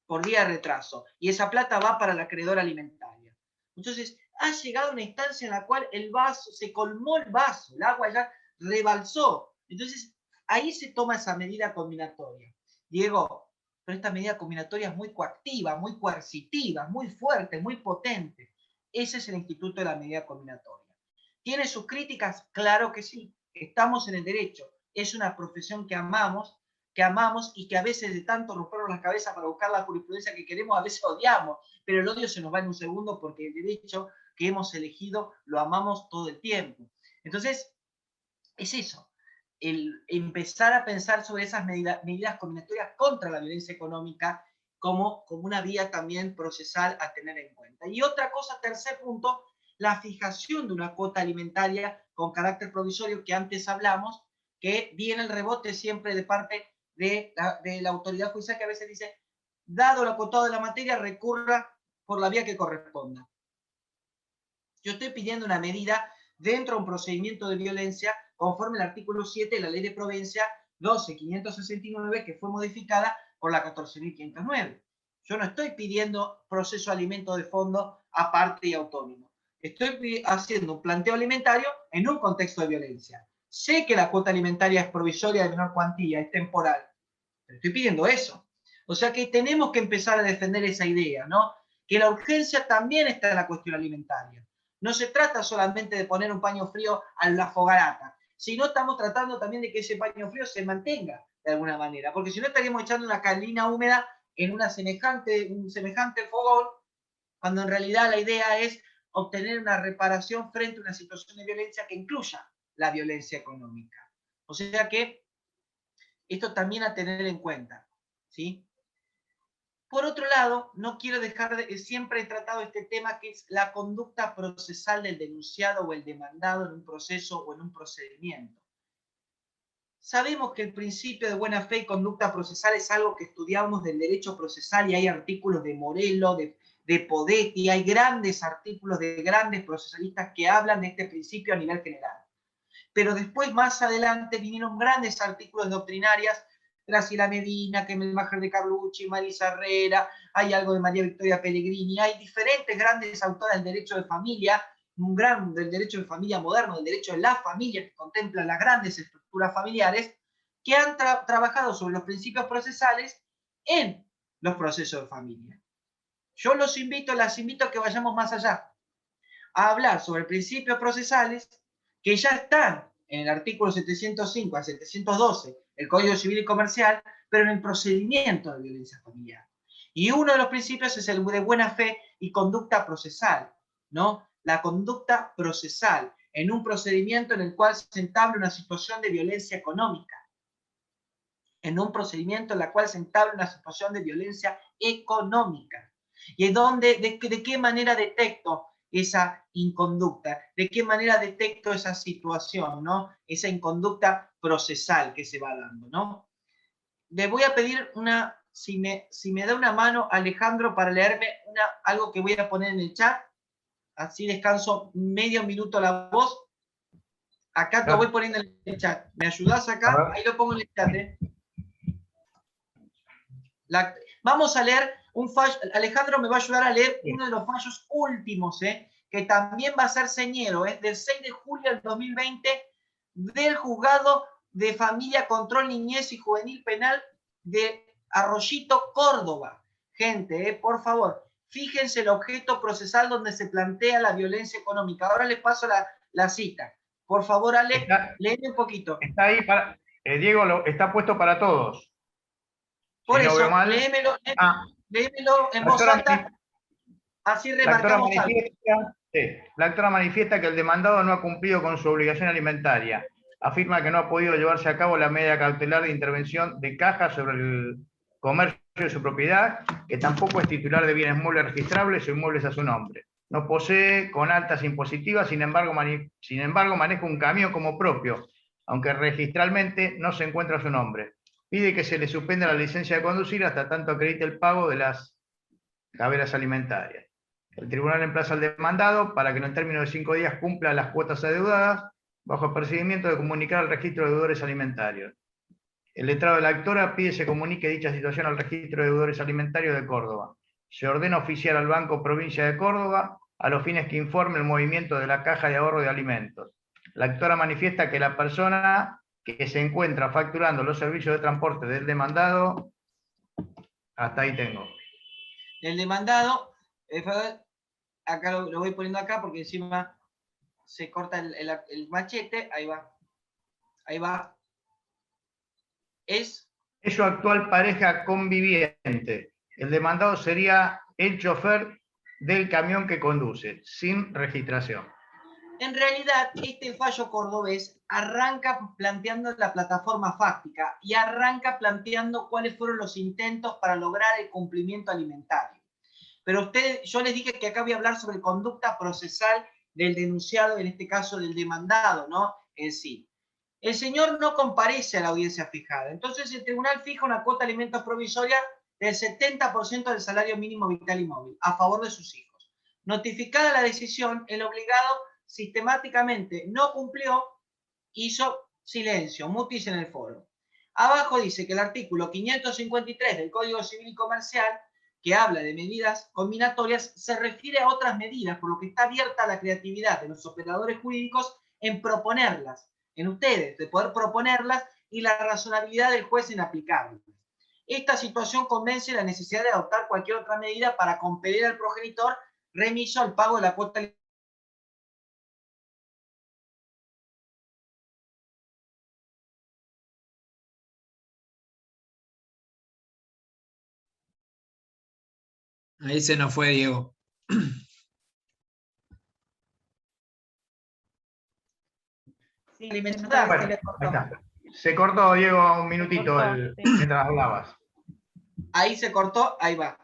por día de retraso, y esa plata va para el acreedor alimentario. Entonces, ha llegado una instancia en la cual el vaso, se colmó el vaso, el agua ya rebalsó. Entonces, ahí se toma esa medida combinatoria. Diego, pero esta medida combinatoria es muy coactiva, muy coercitiva, muy fuerte, muy potente. Ese es el instituto de la medida combinatoria. ¿Tiene sus críticas? Claro que sí. Estamos en el derecho. Es una profesión que amamos y que a veces de tanto rompernos la cabeza para buscar la jurisprudencia que queremos, a veces odiamos, pero el odio se nos va en un segundo porque el derecho que hemos elegido lo amamos todo el tiempo. Entonces, es eso, el empezar a pensar sobre esas medidas combinatorias contra la violencia económica como una vía también procesal a tener en cuenta. Y otra cosa, tercer punto, la fijación de una cuota alimentaria con carácter provisorio que antes hablamos, que viene el rebote siempre de parte de la autoridad judicial que a veces dice, dado lo acotado de la materia, recurra por la vía que corresponda. Yo estoy pidiendo una medida dentro de un procedimiento de violencia conforme al artículo 7 de la Ley de Provincia 12.569, que fue modificada por la 14.509. Yo no estoy pidiendo proceso de alimento de fondo aparte y autónomo. Estoy haciendo un planteo alimentario en un contexto de violencia. Sé que la cuota alimentaria es provisoria de menor cuantía, es temporal, pero estoy pidiendo eso. O sea que tenemos que empezar a defender esa idea, ¿no? Que la urgencia también está en la cuestión alimentaria. No se trata solamente de poner un paño frío a la fogarata, sino estamos tratando también de que ese paño frío se mantenga de alguna manera, porque si no estaríamos echando una calina húmeda en un semejante fogón, cuando en realidad la idea es obtener una reparación frente a una situación de violencia que incluya la violencia económica. O sea que esto también a tener en cuenta, ¿sí? Por otro lado, no quiero dejar siempre he tratado este tema que es la conducta procesal del denunciado o el demandado en un proceso o en un procedimiento. Sabemos que el principio de buena fe y conducta procesal es algo que estudiamos del derecho procesal y hay artículos de Morello, de Podetti, hay grandes artículos de grandes procesalistas que hablan de este principio a nivel general. Pero después, más adelante, vinieron grandes artículos doctrinarias, Graciela Medina, Kemel Maher de Carlucci, Marisa Herrera, hay algo de María Victoria Pellegrini, hay diferentes grandes autoras del derecho de familia, del derecho de familia moderno, del derecho de la familia, que contemplan las grandes estructuras familiares, que han trabajado sobre los principios procesales en los procesos de familia. Yo las invito a que vayamos más allá, a hablar sobre principios procesales que ya están en el artículo 705 al 712 del Código Civil y Comercial, pero en el procedimiento de violencia familiar. Y uno de los principios es el de buena fe y conducta procesal, ¿no? La conducta procesal en un procedimiento en el cual se entabla una situación de violencia económica. En un procedimiento en el cual se entabla una situación de violencia económica. Y es donde, de qué manera detecto esa inconducta? ¿De qué manera detecto esa situación, ¿no? Esa inconducta procesal que se va dando, ¿no? Le voy a pedir si me da una mano, Alejandro, para leerme algo que voy a poner en el chat. Así descanso medio minuto la voz. Acá te lo voy poniendo en el chat. ¿Me ayudás acá? Ahí lo pongo en el chat. Vamos a leer un fallo. Alejandro me va a ayudar a leer uno de los fallos últimos, que también va a ser señero, del 6 de julio del 2020 del Juzgado de Familia, Control, Niñez y Juvenil Penal de Arroyito, Córdoba. Gente, por favor, fíjense el objeto procesal donde se plantea la violencia económica. Ahora les paso la cita. Por favor, Ale, léeme un poquito. Está ahí para... Diego, está puesto para todos. Por si eso, no léemelo en voz alta, así remarcamos algo. La actora manifiesta que el demandado no ha cumplido con su obligación alimentaria. Afirma que no ha podido llevarse a cabo la medida cautelar de intervención de caja sobre el comercio de su propiedad, que tampoco es titular de bienes muebles registrables o inmuebles a su nombre. No posee con altas impositivas, sin embargo maneja un camión como propio, aunque registralmente no se encuentra a su nombre. Pide que se le suspenda la licencia de conducir hasta tanto acredite el pago de las caberas alimentarias. El tribunal emplaza al demandado para que en el término de 5 días cumpla las cuotas adeudadas, bajo el procedimiento de comunicar al registro de deudores alimentarios. El letrado de la actora pide se comunique dicha situación al registro de deudores alimentarios de Córdoba. Se ordena oficiar al Banco Provincia de Córdoba a los fines que informe el movimiento de la caja de ahorro de alimentos. La actora manifiesta que la persona que se encuentra facturando los servicios de transporte del demandado, hasta ahí tengo. El demandado, acá lo voy poniendo acá porque encima se corta el machete, ahí va. Es su actual pareja conviviente. El demandado sería el chofer del camión que conduce, sin registración. En realidad, este fallo cordobés arranca planteando la plataforma fáctica y arranca planteando cuáles fueron los intentos para lograr el cumplimiento alimentario. Pero yo les dije que acá voy a hablar sobre conducta procesal del denunciado, en este caso del demandado, ¿no? En sí. El señor no comparece a la audiencia fijada. Entonces el tribunal fija una cuota de alimentos provisoria del 70% del salario mínimo vital y móvil a favor de sus hijos. Notificada la decisión, el obligado sistemáticamente no cumplió, hizo silencio, mutis en el foro. Abajo dice que el artículo 553 del Código Civil y Comercial, que habla de medidas combinatorias, se refiere a otras medidas, por lo que está abierta la creatividad de los operadores jurídicos en proponerlas, en ustedes, de poder proponerlas y la razonabilidad del juez en aplicarlas. Esta situación convence la necesidad de adoptar cualquier otra medida para compelir al progenitor remiso al pago de la cuota. Ahí se nos fue Diego. Sí, se cortó, Diego, un minutito mientras hablabas. Ahí se cortó, ahí va.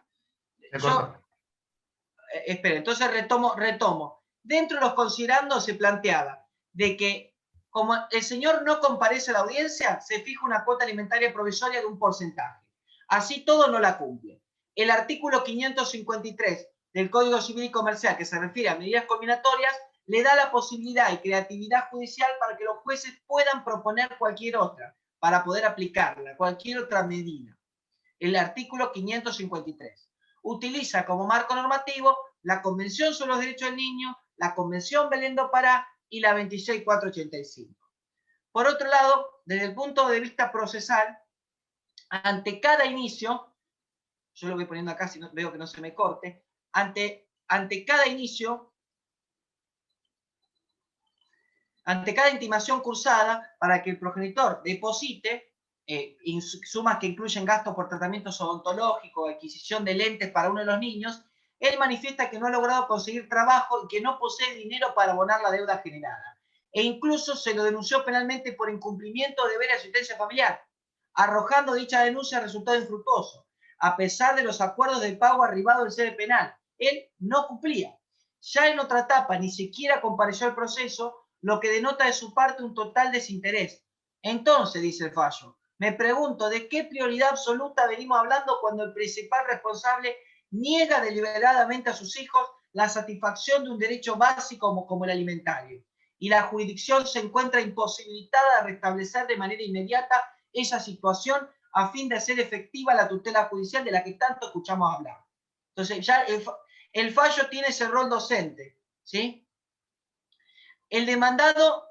Espera, entonces retomo. Dentro de los considerandos se planteaba de que como el señor no comparece a la audiencia, se fija una cuota alimentaria provisoria de un porcentaje. Así todo no la cumple. El artículo 553 del Código Civil y Comercial, que se refiere a medidas combinatorias, le da la posibilidad y creatividad judicial para que los jueces puedan proponer cualquier otra, para poder aplicarla, cualquier otra medida. El artículo 553 utiliza como marco normativo la Convención sobre los Derechos del Niño, la Convención Belén do Pará y la 26485. Por otro lado, desde el punto de vista procesal, ante cada inicio, yo lo voy poniendo acá si no, veo que no se me corte, ante cada inicio, ante cada intimación cursada, para que el progenitor deposite sumas que incluyen gastos por tratamientos odontológicos, adquisición de lentes para uno de los niños, él manifiesta que no ha logrado conseguir trabajo y que no posee dinero para abonar la deuda generada. E incluso se lo denunció penalmente por incumplimiento de deber de asistencia familiar, arrojando dicha denuncia resultado infructuoso, a pesar de los acuerdos de pago arribado del sede penal. Él no cumplía. ya en otra etapa ni siquiera compareció al proceso, lo que denota de su parte un total desinterés. Entonces, dice el fallo, me pregunto de qué prioridad absoluta venimos hablando cuando el principal responsable niega deliberadamente a sus hijos la satisfacción de un derecho básico como el alimentario, y la jurisdicción se encuentra imposibilitada de restablecer de manera inmediata esa situación a fin de hacer efectiva la tutela judicial de la que tanto escuchamos hablar. Entonces, ya el fallo tiene ese rol docente, ¿sí? El demandado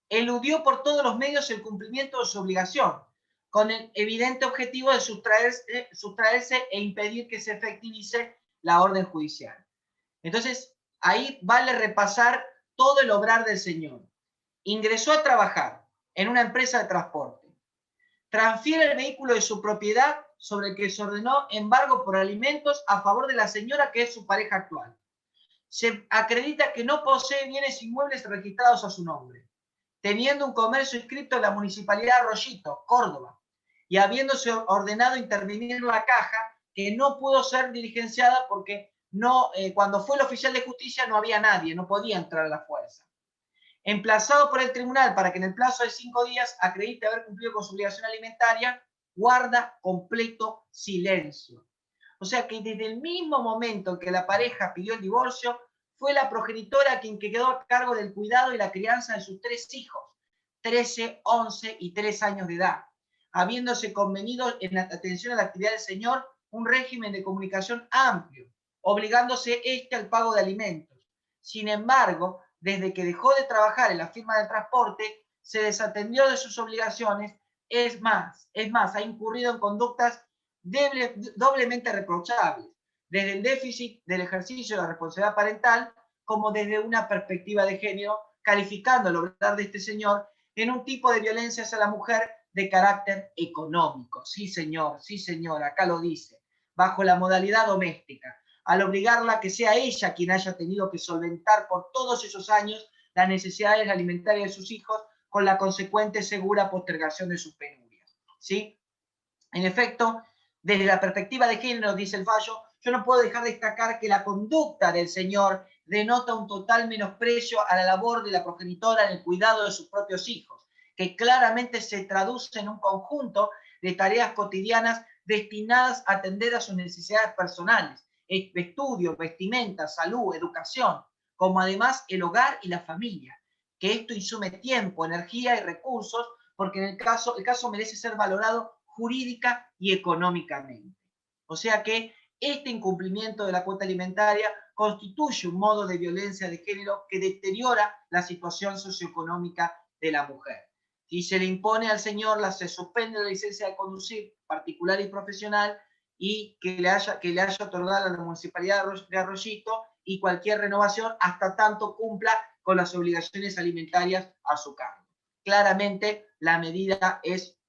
eludió por todos los medios el cumplimiento de su obligación, con el evidente objetivo de sustraerse e impedir que se efectivice la orden judicial. Entonces, ahí vale repasar todo el obrar del señor. Ingresó a trabajar en una empresa de transporte. Transfiere el vehículo de su propiedad sobre el que se ordenó embargo por alimentos a favor de la señora que es su pareja actual. Se acredita que no posee bienes inmuebles registrados a su nombre, teniendo un comercio inscrito en la Municipalidad de Arroyito, Córdoba, y habiéndose ordenado intervenir en la caja que no pudo ser diligenciada porque no, cuando fue el oficial de justicia no había nadie, no podía entrar a la fuerza. Emplazado por el tribunal para que en el plazo de 5 días acredite haber cumplido con su obligación alimentaria, guarda completo silencio. O sea que desde el mismo momento en que la pareja pidió el divorcio, fue la progenitora quien quedó a cargo del cuidado y la crianza de sus 3 hijos, 13, 11 y 3 años de edad, habiéndose convenido en la atención a la actividad del señor un régimen de comunicación amplio, obligándose al pago de alimentos. Sin embargo, desde que dejó de trabajar en la firma de transporte, se desatendió de sus obligaciones, es más, ha incurrido en conductas doblemente reprochables, desde el déficit del ejercicio de la responsabilidad parental, como desde una perspectiva de género, calificando el obrar de este señor en un tipo de violencia hacia la mujer de carácter económico. Sí, señor, acá lo dice, bajo la modalidad doméstica, al obligarla a que sea ella quien haya tenido que solventar por todos esos años las necesidades alimentarias de sus hijos, con la consecuente segura postergación de sus penurias. ¿Sí? En efecto, desde la perspectiva de género, dice el fallo, yo no puedo dejar de destacar que la conducta del señor denota un total menosprecio a la labor de la progenitora en el cuidado de sus propios hijos, que claramente se traduce en un conjunto de tareas cotidianas destinadas a atender a sus necesidades personales, estudio, vestimenta, salud, educación, como además el hogar y la familia, que esto insume tiempo, energía y recursos, porque el caso merece ser valorado jurídica y económicamente. O sea que este incumplimiento de la cuota alimentaria constituye un modo de violencia de género que deteriora la situación socioeconómica de la mujer. Si se le impone al señor, se suspende la licencia de conducir particular y profesional, y que le haya otorgado a la Municipalidad de Arroyito, y cualquier renovación hasta tanto cumpla con las obligaciones alimentarias a su cargo. Claramente la medida es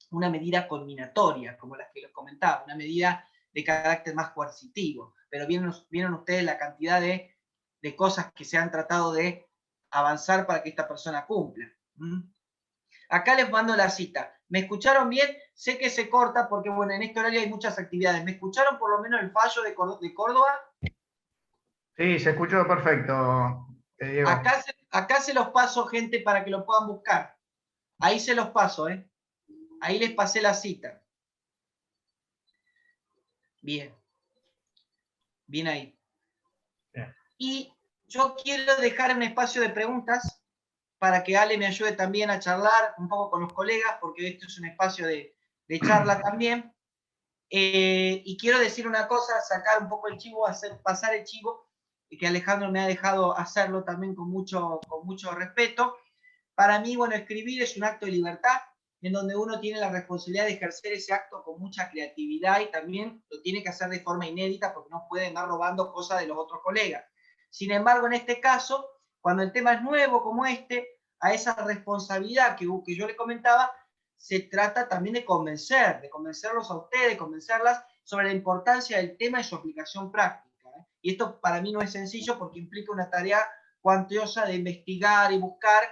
una medida conminatoria, como las que les comentaba, una medida de carácter más coercitivo, pero vieron ustedes la cantidad de cosas que se han tratado de avanzar para que esta persona cumpla. Acá les mando la cita. ¿Me escucharon bien? Sé que se corta porque, bueno, en este horario hay muchas actividades. ¿Me escucharon por lo menos el fallo de Córdoba? Sí, se escuchó perfecto, Diego. Acá se los paso, gente, para que lo puedan buscar. Ahí se los paso, ¿eh? Ahí les pasé la cita. Bien. Bien ahí. Bien. Y yo quiero dejar un espacio de preguntas para que Ale me ayude también a charlar un poco con los colegas, porque esto es un espacio de charla también. Y quiero decir una cosa, sacar un poco el chivo, pasar el chivo, que Alejandro me ha dejado hacerlo también con mucho respeto. Para mí, bueno, escribir es un acto de libertad, en donde uno tiene la responsabilidad de ejercer ese acto con mucha creatividad, y también lo tiene que hacer de forma inédita, porque no puede andar robando cosas de los otros colegas. Sin embargo, en este caso, cuando el tema es nuevo como este, a esa responsabilidad que yo le comentaba, se trata también de convencerlos a ustedes, convencerlas sobre la importancia del tema y su aplicación práctica. Y esto para mí no es sencillo, porque implica una tarea cuantiosa de investigar y buscar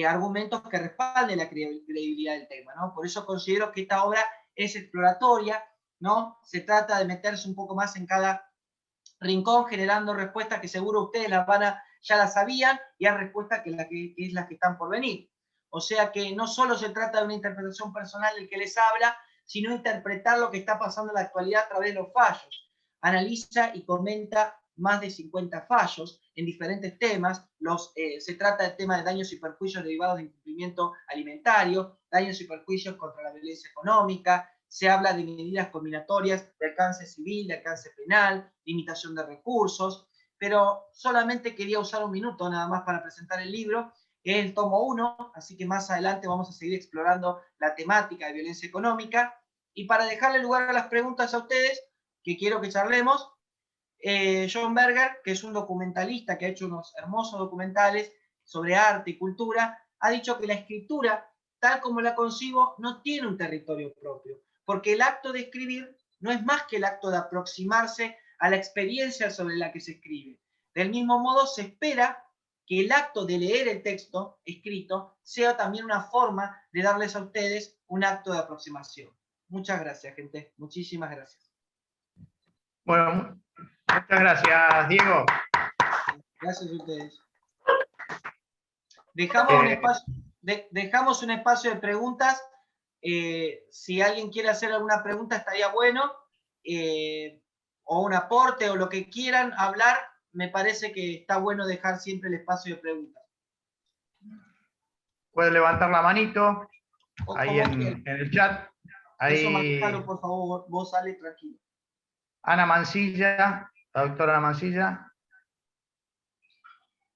argumentos que respalden la credibilidad del tema, ¿no? Por eso considero que esta obra es exploratoria, ¿no? Se trata de meterse un poco más en cada rincón generando respuestas que seguro ustedes ya las sabían, y hay respuestas que es las que están por venir. O sea que no solo se trata de una interpretación personal del que les habla, sino interpretar lo que está pasando en la actualidad a través de los fallos. Analiza y comenta más de 50 fallos en diferentes temas. Se trata del tema de daños y perjuicios derivados de incumplimiento alimentario, daños y perjuicios contra la violencia económica, se habla de medidas combinatorias de alcance civil, de alcance penal, limitación de recursos, pero solamente quería usar un minuto nada más para presentar el libro. Es el tomo 1, así que más adelante vamos a seguir explorando la temática de violencia económica. Y para dejarle lugar a las preguntas a ustedes, que quiero que charlemos, John Berger, que es un documentalista que ha hecho unos hermosos documentales sobre arte y cultura, ha dicho que la escritura, tal como la concibo, no tiene un territorio propio, porque el acto de escribir no es más que el acto de aproximarse a la experiencia sobre la que se escribe. Del mismo modo, se espera que el acto de leer el texto escrito sea también una forma de darles a ustedes un acto de aproximación. Muchas gracias, gente. Muchísimas gracias. Bueno, muchas gracias, Diego. Gracias a ustedes. Dejamos un espacio de preguntas. Si alguien quiere hacer alguna pregunta, estaría bueno. O un aporte, o lo que quieran hablar, me parece que está bueno dejar siempre el espacio de preguntas. Pueden levantar la manito ahí en el chat. Ahí, eso manejalo, por favor, vos sale tranquilo. Ana Mancilla, la doctora Ana Mancilla.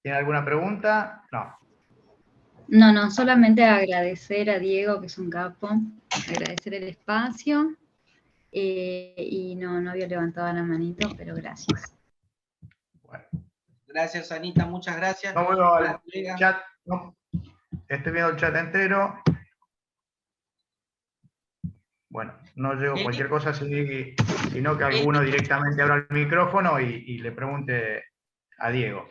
¿Tiene alguna pregunta? No. No, solamente agradecer a Diego, que es un capo, agradecer el espacio, y no había levantado la manito, pero gracias. Bueno. Gracias, Anita, muchas gracias. No vuelvo al chat, no. Estoy viendo el chat entero. Bueno, no llego cualquier cosa, sino que alguno directamente abra el micrófono y le pregunte a Diego.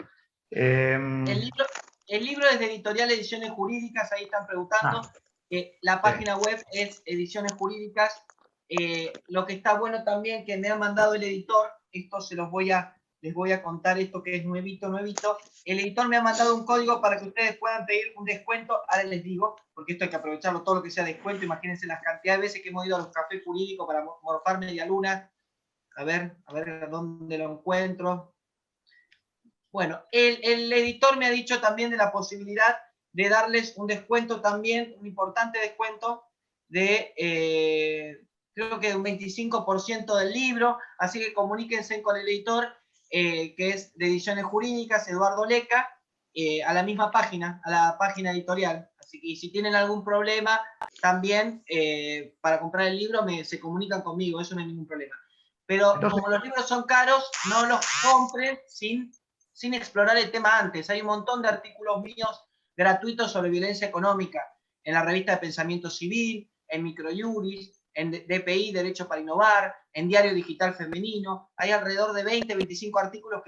El libro es de Editorial Ediciones Jurídicas, ahí están preguntando. La página web es Ediciones Jurídicas. Lo que está bueno también que me ha mandado el editor, esto les voy a contar esto que es nuevito. El editor me ha mandado un código para que ustedes puedan pedir un descuento. Ahora les digo, porque esto hay que aprovecharlo, todo lo que sea descuento. Imagínense las cantidades de veces que hemos ido a los cafés jurídicos para morfar media luna. A ver dónde lo encuentro. Bueno, el editor me ha dicho también de la posibilidad de darles un descuento también, un importante descuento de, creo que un 25% del libro, así que comuníquense con el editor, que es de Ediciones Jurídicas, Eduardo Leca, a la misma página, a la página editorial. Así que si tienen algún problema, también para comprar el libro se comunican conmigo, eso no hay ningún problema. Pero como los libros son caros, no los compren sin explorar el tema antes. Hay un montón de artículos míos gratuitos sobre violencia económica en la revista de Pensamiento Civil, en Microjuris, en DPI, Derecho para Innovar, en Diario Digital Femenino. Hay alrededor de 20, 25 artículos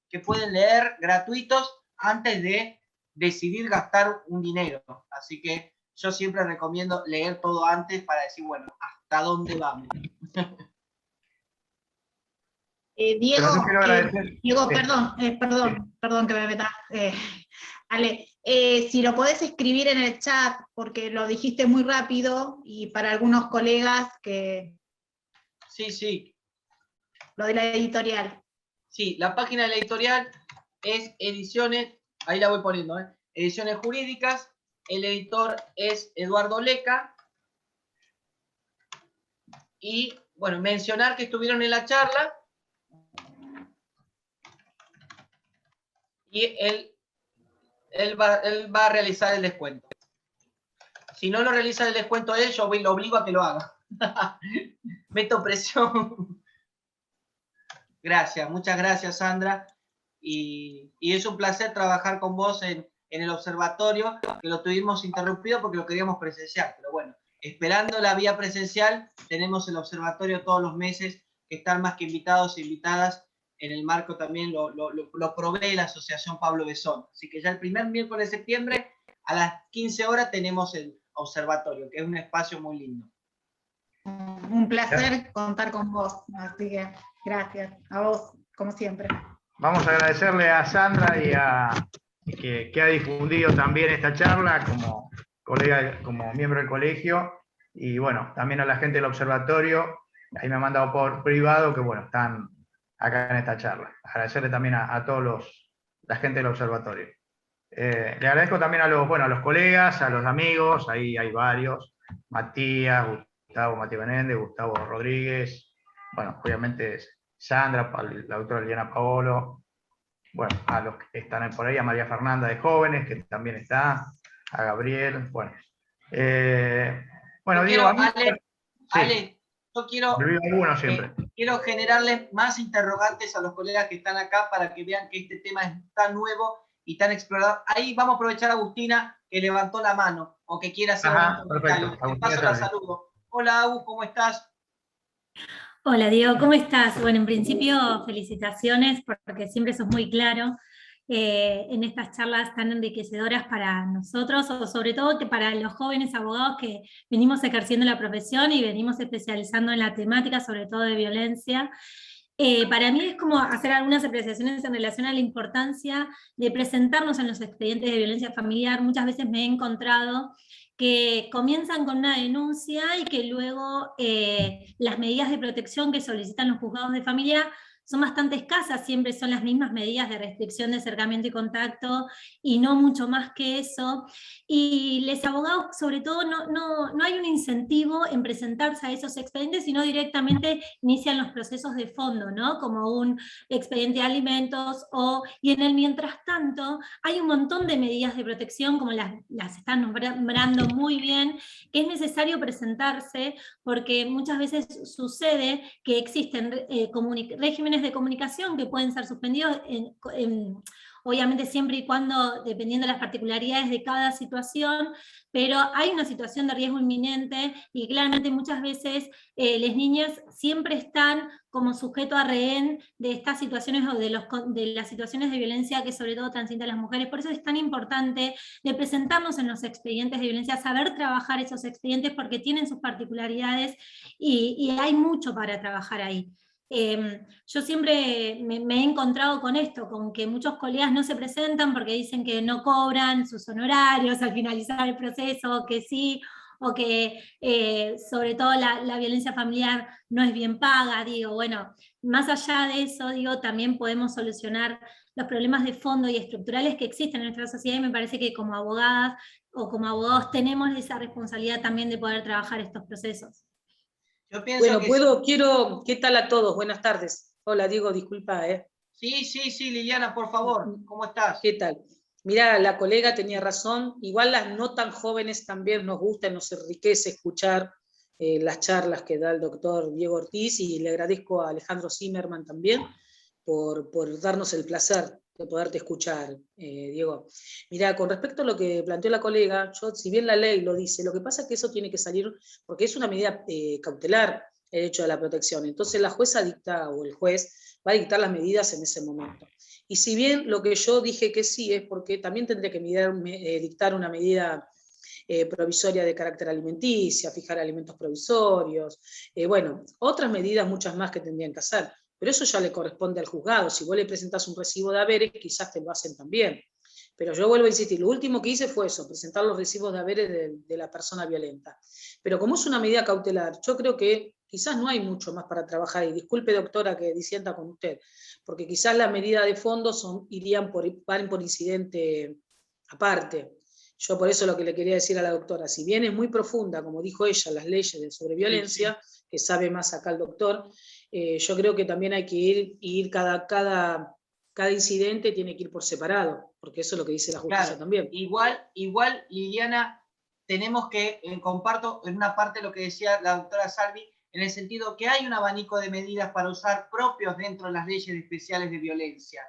que pueden leer gratuitos antes de decidir gastar un dinero. Así que yo siempre recomiendo leer todo antes para decir, bueno, ¿hasta dónde vamos? Diego, perdón que me meta. Ale, si lo podés escribir en el chat, porque lo dijiste muy rápido, y para algunos colegas que... Sí. Lo de la editorial. Sí, la página de la editorial es Ediciones, ahí la voy poniendo, Ediciones Jurídicas, el editor es Eduardo Leca, y bueno, mencionar que estuvieron en la charla, y él va a realizar el descuento. Si no lo realiza el descuento él, yo lo obligo a que lo haga. Meto presión. Gracias, muchas gracias, Sandra. Y es un placer trabajar con vos en el observatorio, que lo tuvimos interrumpido porque lo queríamos presencial. Pero bueno, esperando la vía presencial, tenemos el observatorio todos los meses, que están más que invitados e invitadas. En el marco también lo provee la Asociación Pablo Besón. Así que ya el primer miércoles de septiembre, a las 15 horas, tenemos el observatorio, que es un espacio muy lindo. Un placer contar con vos, así que gracias a vos. como siempre. Vamos a agradecerle a Sandra que ha difundido también esta charla como colega, como miembro del colegio, y bueno, también a la gente del observatorio, ahí me han mandado por privado que bueno, están acá en esta charla. Agradecerle también a todos la gente del observatorio. Le agradezco también a los colegas, a los amigos, ahí hay varios, Matías, Matías Benéndez, Gustavo Rodríguez, bueno, obviamente Sandra, la doctora Liliana Paolo, bueno, a los que están por ahí, a María Fernanda de Jóvenes, que también está, a Gabriel, bueno. Bueno, digo, Ale, yo quiero, alguno siempre. quiero generarle más interrogantes a los colegas que están acá para que vean que este tema es tan nuevo y tan explorado. Ahí vamos a aprovechar a Agustina, que levantó la mano, o que quiera hacer un comentario. Te paso la saludo. Hola, Agus, ¿cómo estás? Hola, Diego, ¿cómo estás? Bueno, en principio, felicitaciones, porque siempre sos muy claro en estas charlas tan enriquecedoras para nosotros, o sobre todo que para los jóvenes abogados que venimos ejerciendo la profesión y venimos especializando en la temática, sobre todo de violencia. Para mí es como hacer algunas apreciaciones en relación a la importancia de presentarnos en los expedientes de violencia familiar. Muchas veces me he encontrado que comienzan con una denuncia y que luego las medidas de protección que solicitan los juzgados de familia son bastante escasas, siempre son las mismas medidas de restricción de acercamiento y contacto y no mucho más que eso. Y los abogados, sobre todo, no hay un incentivo en presentarse a esos expedientes, sino directamente inician los procesos de fondo, ¿no? Como un expediente de alimentos, y en el mientras tanto hay un montón de medidas de protección, como las están nombrando muy bien, que es necesario presentarse, porque muchas veces sucede que existen regímenes de comunicación que pueden ser suspendidos obviamente siempre y cuando, dependiendo de las particularidades de cada situación, pero hay una situación de riesgo inminente y claramente muchas veces las niñas siempre están como sujeto a rehén de estas situaciones o de las situaciones de violencia que sobre todo transitan las mujeres. Por eso es tan importante de presentarnos en los expedientes de violencia, saber trabajar esos expedientes porque tienen sus particularidades y hay mucho para trabajar ahí. Yo siempre me he encontrado con esto, con que muchos colegas no se presentan porque dicen que no cobran sus honorarios al finalizar el proceso, que sí, o que sobre todo la violencia familiar no es bien paga. Digo, bueno, más allá de eso, digo, también podemos solucionar los problemas de fondo y estructurales que existen en nuestra sociedad, y me parece que como abogadas o como abogados tenemos esa responsabilidad también de poder trabajar estos procesos. Yo pienso ¿qué tal a todos? Buenas tardes. Hola, Diego, disculpa, Sí, Liliana, por favor, ¿cómo estás? ¿Qué tal? Mirá, la colega tenía razón, igual las no tan jóvenes también nos gusta, nos enriquece escuchar las charlas que da el doctor Diego Ortiz, y le agradezco a Alejandro Zimmerman también por darnos el placer de poderte escuchar, Diego. Mirá, con respecto a lo que planteó la colega, si bien la ley lo dice, lo que pasa es que eso tiene que salir, porque es una medida cautelar, el hecho de la protección. Entonces la jueza dicta, o el juez, va a dictar las medidas en ese momento. Y si bien lo que yo dije que sí, es porque también tendría que dictar una medida provisoria de carácter alimenticia, fijar alimentos provisorios, bueno, otras medidas, muchas más que tendrían que hacer. Pero eso ya le corresponde al juzgado. Si vos le presentás un recibo de haberes, quizás te lo hacen también. Pero yo vuelvo a insistir, lo último que hice fue eso, presentar los recibos de haberes de la persona violenta. Pero como es una medida cautelar, yo creo que quizás no hay mucho más para trabajar. Y disculpe, doctora, que disienta con usted, porque quizás la medida de fondo van por incidente aparte. Yo por eso lo que le quería decir a la doctora, si bien es muy profunda, como dijo ella, las leyes sobre violencia, que sabe más acá el doctor, yo creo que también hay que ir cada incidente tiene que ir por separado, porque eso es lo que dice la justicia también. Igual, Liliana, tenemos que, comparto en una parte lo que decía la doctora Salvi, en el sentido que hay un abanico de medidas para usar propios dentro de las leyes especiales de violencia.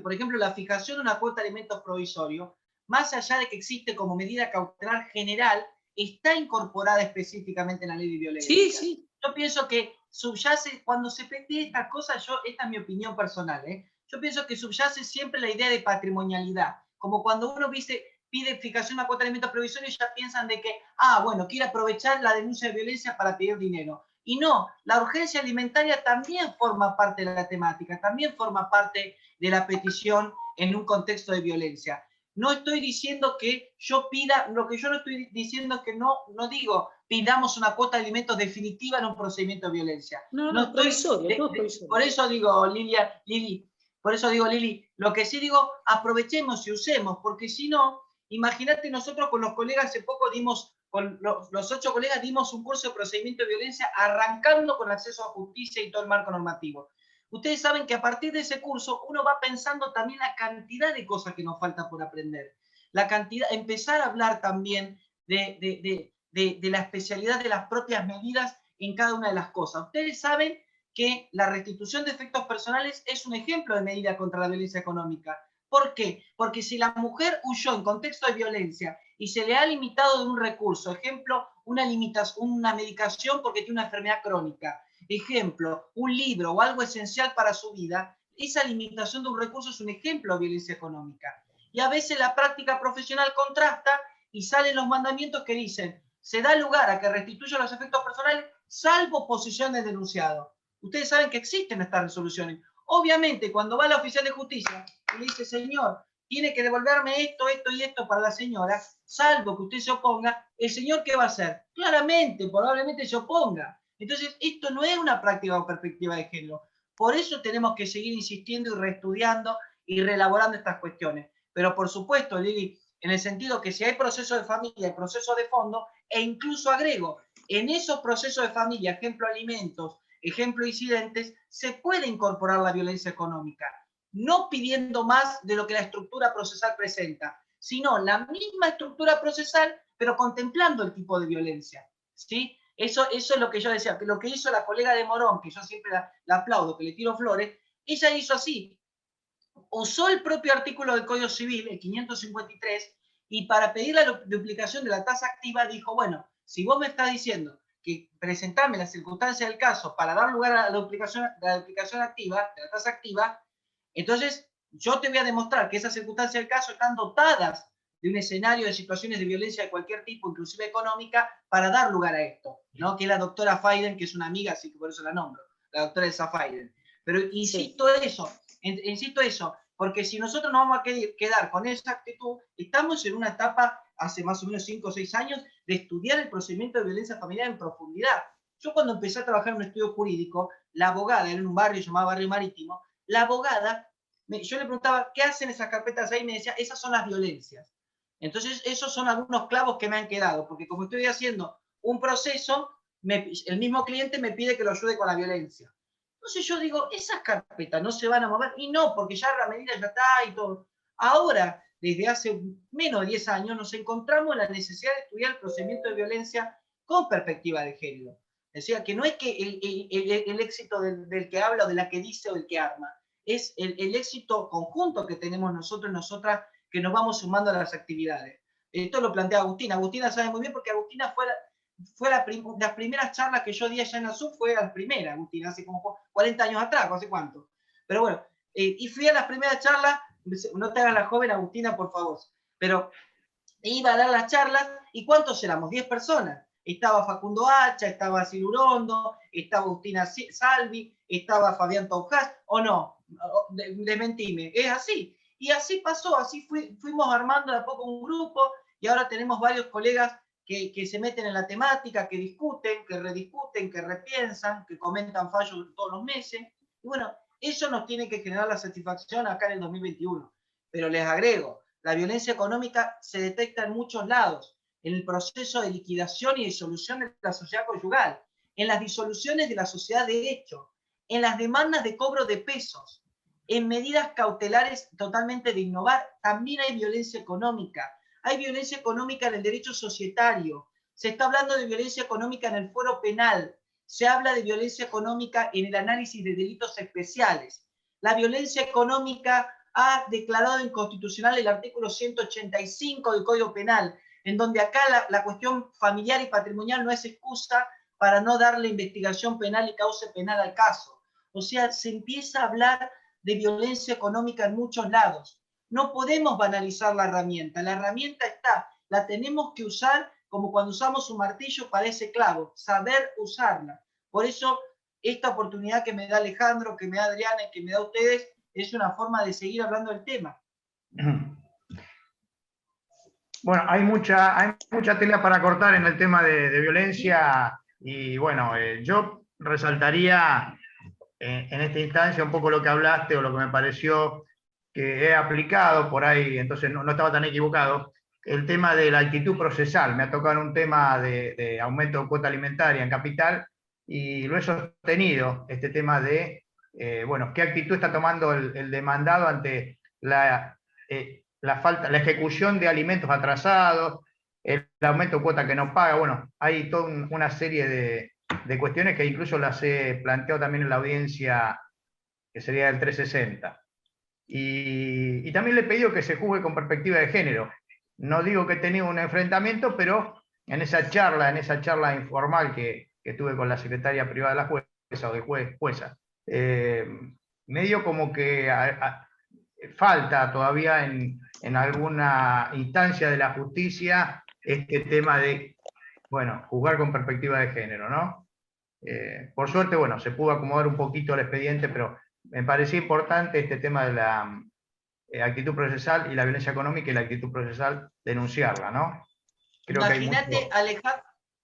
Por ejemplo, la fijación de una cuota de alimentos provisorio, más allá de que existe como medida cautelar general, está incorporada específicamente en la ley de violencia. Sí. Yo pienso que subyace, cuando se plantea estas cosas, esta es mi opinión personal, yo pienso que subyace siempre la idea de patrimonialidad, como cuando uno pide fijación de una cuota de alimentos provisorios, ya piensan de que, bueno, quiere aprovechar la denuncia de violencia para pedir dinero. Y no, la urgencia alimentaria también forma parte de la temática, también forma parte de la petición en un contexto de violencia. No estoy diciendo que yo pida, lo que yo no estoy diciendo es que no digo pidamos una cuota de alimentos definitiva en un procedimiento de violencia. No, estoy, provisorio, todo provisorio. Por eso digo, Lili, lo que sí digo, aprovechemos y usemos, porque si no, imagínate, nosotros con los colegas hace poco dimos, con los 8 colegas dimos un curso de procedimiento de violencia arrancando con acceso a justicia y todo el marco normativo. Ustedes saben que a partir de ese curso uno va pensando también la cantidad de cosas que nos falta por aprender. Empezar a hablar también de la especialidad de las propias medidas en cada una de las cosas. Ustedes saben que la restitución de efectos personales es un ejemplo de medida contra la violencia económica. ¿Por qué? Porque si la mujer huyó en contexto de violencia y se le ha limitado de un recurso, ejemplo, una medicación porque tiene una enfermedad crónica, ejemplo, un libro o algo esencial para su vida, esa limitación de un recurso es un ejemplo de violencia económica. Y a veces la práctica profesional contrasta y salen los mandamientos que dicen, se da lugar a que restituya los efectos personales salvo posición del denunciado. Ustedes saben que existen estas resoluciones. Obviamente, cuando va la oficial de justicia y le dice, señor, tiene que devolverme esto, esto y esto para la señora, salvo que usted se oponga, ¿el señor qué va a hacer? Claramente, probablemente se oponga. Entonces, esto no es una práctica o perspectiva de género. Por eso tenemos que seguir insistiendo y reestudiando y reelaborando estas cuestiones. Pero por supuesto, Lili, en el sentido que si hay proceso de familia, hay proceso de fondo, e incluso agrego, en esos procesos de familia, ejemplo alimentos, ejemplo incidentes, se puede incorporar la violencia económica, no pidiendo más de lo que la estructura procesal presenta, sino la misma estructura procesal, pero contemplando el tipo de violencia, ¿sí? Eso es lo que yo decía, que lo que hizo la colega de Morón, que yo siempre la aplaudo, que le tiro flores, ella hizo así, usó el propio artículo del Código Civil, el 553, y para pedir la duplicación de la tasa activa dijo, bueno, si vos me estás diciendo que presentarme las circunstancias del caso para dar lugar a la duplicación activa, de la tasa activa, entonces yo te voy a demostrar que esas circunstancias del caso están dotadas de un escenario de situaciones de violencia de cualquier tipo, inclusive económica, para dar lugar a esto, ¿no? Que es la doctora Faiden, que es una amiga, así que por eso la nombro, la doctora Elsa Faiden. Pero insisto eso, porque si nosotros nos vamos a quedar con esa actitud, estamos en una etapa, hace más o menos 5 o 6 años, de estudiar el procedimiento de violencia familiar en profundidad. Yo cuando empecé a trabajar en un estudio jurídico, la abogada, era en un barrio llamado Barrio Marítimo, la abogada, yo le preguntaba, ¿qué hacen esas carpetas ahí? Y me decía, esas son las violencias. Entonces, esos son algunos clavos que me han quedado, porque como estoy haciendo un proceso, el mismo cliente me pide que lo ayude con la violencia. Entonces yo digo, esas carpetas no se van a mover, y no, porque ya la medida ya está y todo. Ahora, desde hace menos de 10 años, nos encontramos en la necesidad de estudiar el procedimiento de violencia con perspectiva de género. Es decir, que no es que el éxito del que habla o de la que dice o el que arma, es el éxito conjunto que tenemos nosotros y nosotras que nos vamos sumando a las actividades. Esto lo plantea Agustina. Agustina sabe muy bien porque Agustina fue las primeras charlas que yo di allá en Azul, fue la primera, Agustina, hace como 40 años atrás, ¿hace cuánto? Pero bueno, y fui a las primeras charlas, no te hagas la joven, Agustina, por favor, pero iba a dar las charlas, ¿y cuántos éramos? 10 personas. Estaba Facundo Hacha, estaba Silurondo, estaba Agustina Salvi, estaba Fabián Taujas, ¿o no? Desmentime, es así. Y así pasó, así fuimos armando de a poco un grupo, y ahora tenemos varios colegas que se meten en la temática, que discuten, que rediscuten, que repiensan, que comentan fallos todos los meses. Y bueno, eso nos tiene que generar la satisfacción acá en el 2021. Pero les agrego, la violencia económica se detecta en muchos lados, en el proceso de liquidación y disolución de la sociedad conyugal, en las disoluciones de la sociedad de hecho, en las demandas de cobro de pesos, en medidas cautelares totalmente de innovar, también hay violencia económica. Hay violencia económica en el derecho societario, se está hablando de violencia económica en el fuero penal, se habla de violencia económica en el análisis de delitos especiales. La violencia económica ha declarado inconstitucional el artículo 185 del Código Penal, en donde acá la cuestión familiar y patrimonial no es excusa para no darle investigación penal y cauce penal al caso. O sea, se empieza a hablar de violencia económica en muchos lados. No podemos banalizar la herramienta está, la tenemos que usar como cuando usamos un martillo para ese clavo, saber usarla. Por eso, esta oportunidad que me da Alejandro, que me da Adriana y que me da ustedes, es una forma de seguir hablando del tema. Bueno, hay mucha tela para cortar en el tema de violencia y bueno, yo resaltaría en esta instancia un poco lo que hablaste o lo que me pareció que he aplicado por ahí, entonces no estaba tan equivocado, el tema de la actitud procesal. Me ha tocado un tema de aumento de cuota alimentaria en Capital y lo he sostenido, este tema de, bueno, qué actitud está tomando el demandado ante la ejecución de alimentos atrasados, el aumento de cuota que no paga. Bueno, hay toda una serie de cuestiones que incluso las he planteado también en la audiencia, que sería el 360. Y también le he pedido que se juzgue con perspectiva de género. No digo que he tenido un enfrentamiento, pero en esa charla informal que tuve con la secretaria privada de la jueza o de jueza, medio como que falta todavía en alguna instancia de la justicia este tema de, bueno, juzgar con perspectiva de género, ¿no? Por suerte, bueno, se pudo acomodar un poquito el expediente, pero me parecía importante este tema de la actitud procesal y la violencia económica y la actitud procesal, denunciarla, ¿no? Creo Imagínate, Alejandro,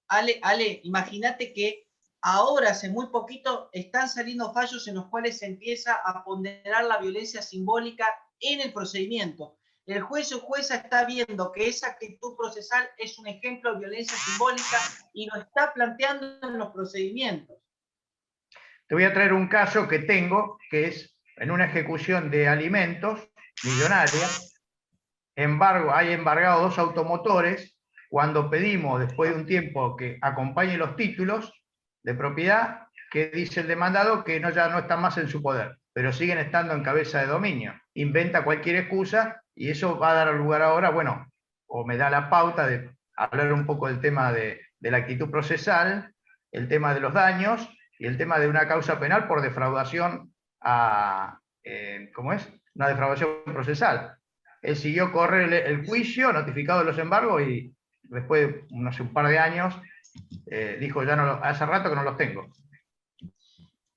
Ale, imagínate que ahora, hace muy poquito, están saliendo fallos en los cuales se empieza a ponderar la violencia simbólica en el procedimiento. El juez o jueza está viendo que esa actitud procesal es un ejemplo de violencia simbólica y lo está planteando en los procedimientos. Te voy a traer un caso que tengo, que es en una ejecución de alimentos millonaria, hay embargado 2 automotores. Cuando pedimos, después de un tiempo, que acompañe los títulos de propiedad, que dice el demandado que ya no están más en su poder, pero siguen estando en cabeza de dominio. Inventa cualquier excusa y eso va a dar lugar ahora, bueno, o me da la pauta de hablar un poco del tema de la actitud procesal, el tema de los daños y el tema de una causa penal por defraudación ¿cómo es? Una defraudación procesal. Él siguió correr el juicio, notificado de los embargos, y después de, no sé, un par de años, dijo, ya no, hace rato que no los tengo.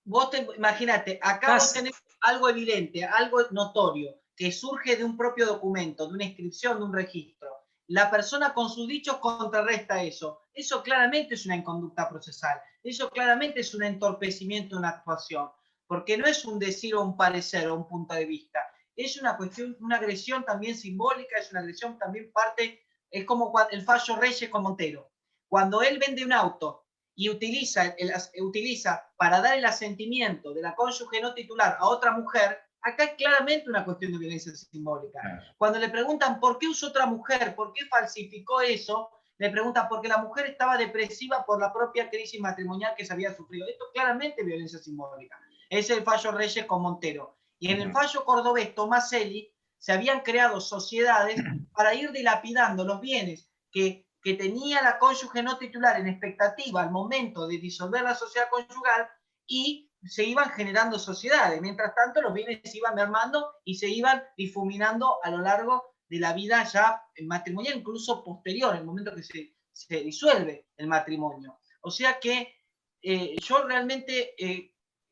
Vos imagínate, acá vos tenés algo evidente, algo notorio, que surge de un propio documento, de una inscripción, de un registro. La persona con sus dichos contrarresta eso. Eso claramente es una inconducta procesal. Eso claramente es un entorpecimiento de una actuación. Porque no es un decir o un parecer o un punto de vista. Es una cuestión, una agresión también simbólica, es una agresión también parte, es como el fallo Reyes con Montero. Cuando él vende un auto y utiliza para dar el asentimiento de la cónyuge no titular a otra mujer, acá es claramente una cuestión de violencia simbólica. Cuando le preguntan por qué usó otra mujer, por qué falsificó eso, le preguntan porque la mujer estaba depresiva por la propia crisis matrimonial que se había sufrido. Esto claramente es violencia simbólica. Es el fallo Reyes con Montero. Y en el fallo cordobés Tomaselli se habían creado sociedades para ir dilapidando los bienes que tenía la cónyuge no titular en expectativa al momento de disolver la sociedad conyugal, y se iban generando sociedades. Mientras tanto, los bienes se iban mermando y se iban difuminando a lo largo de la vida ya matrimonial, incluso posterior, en el momento que se disuelve el matrimonio. O sea que yo realmente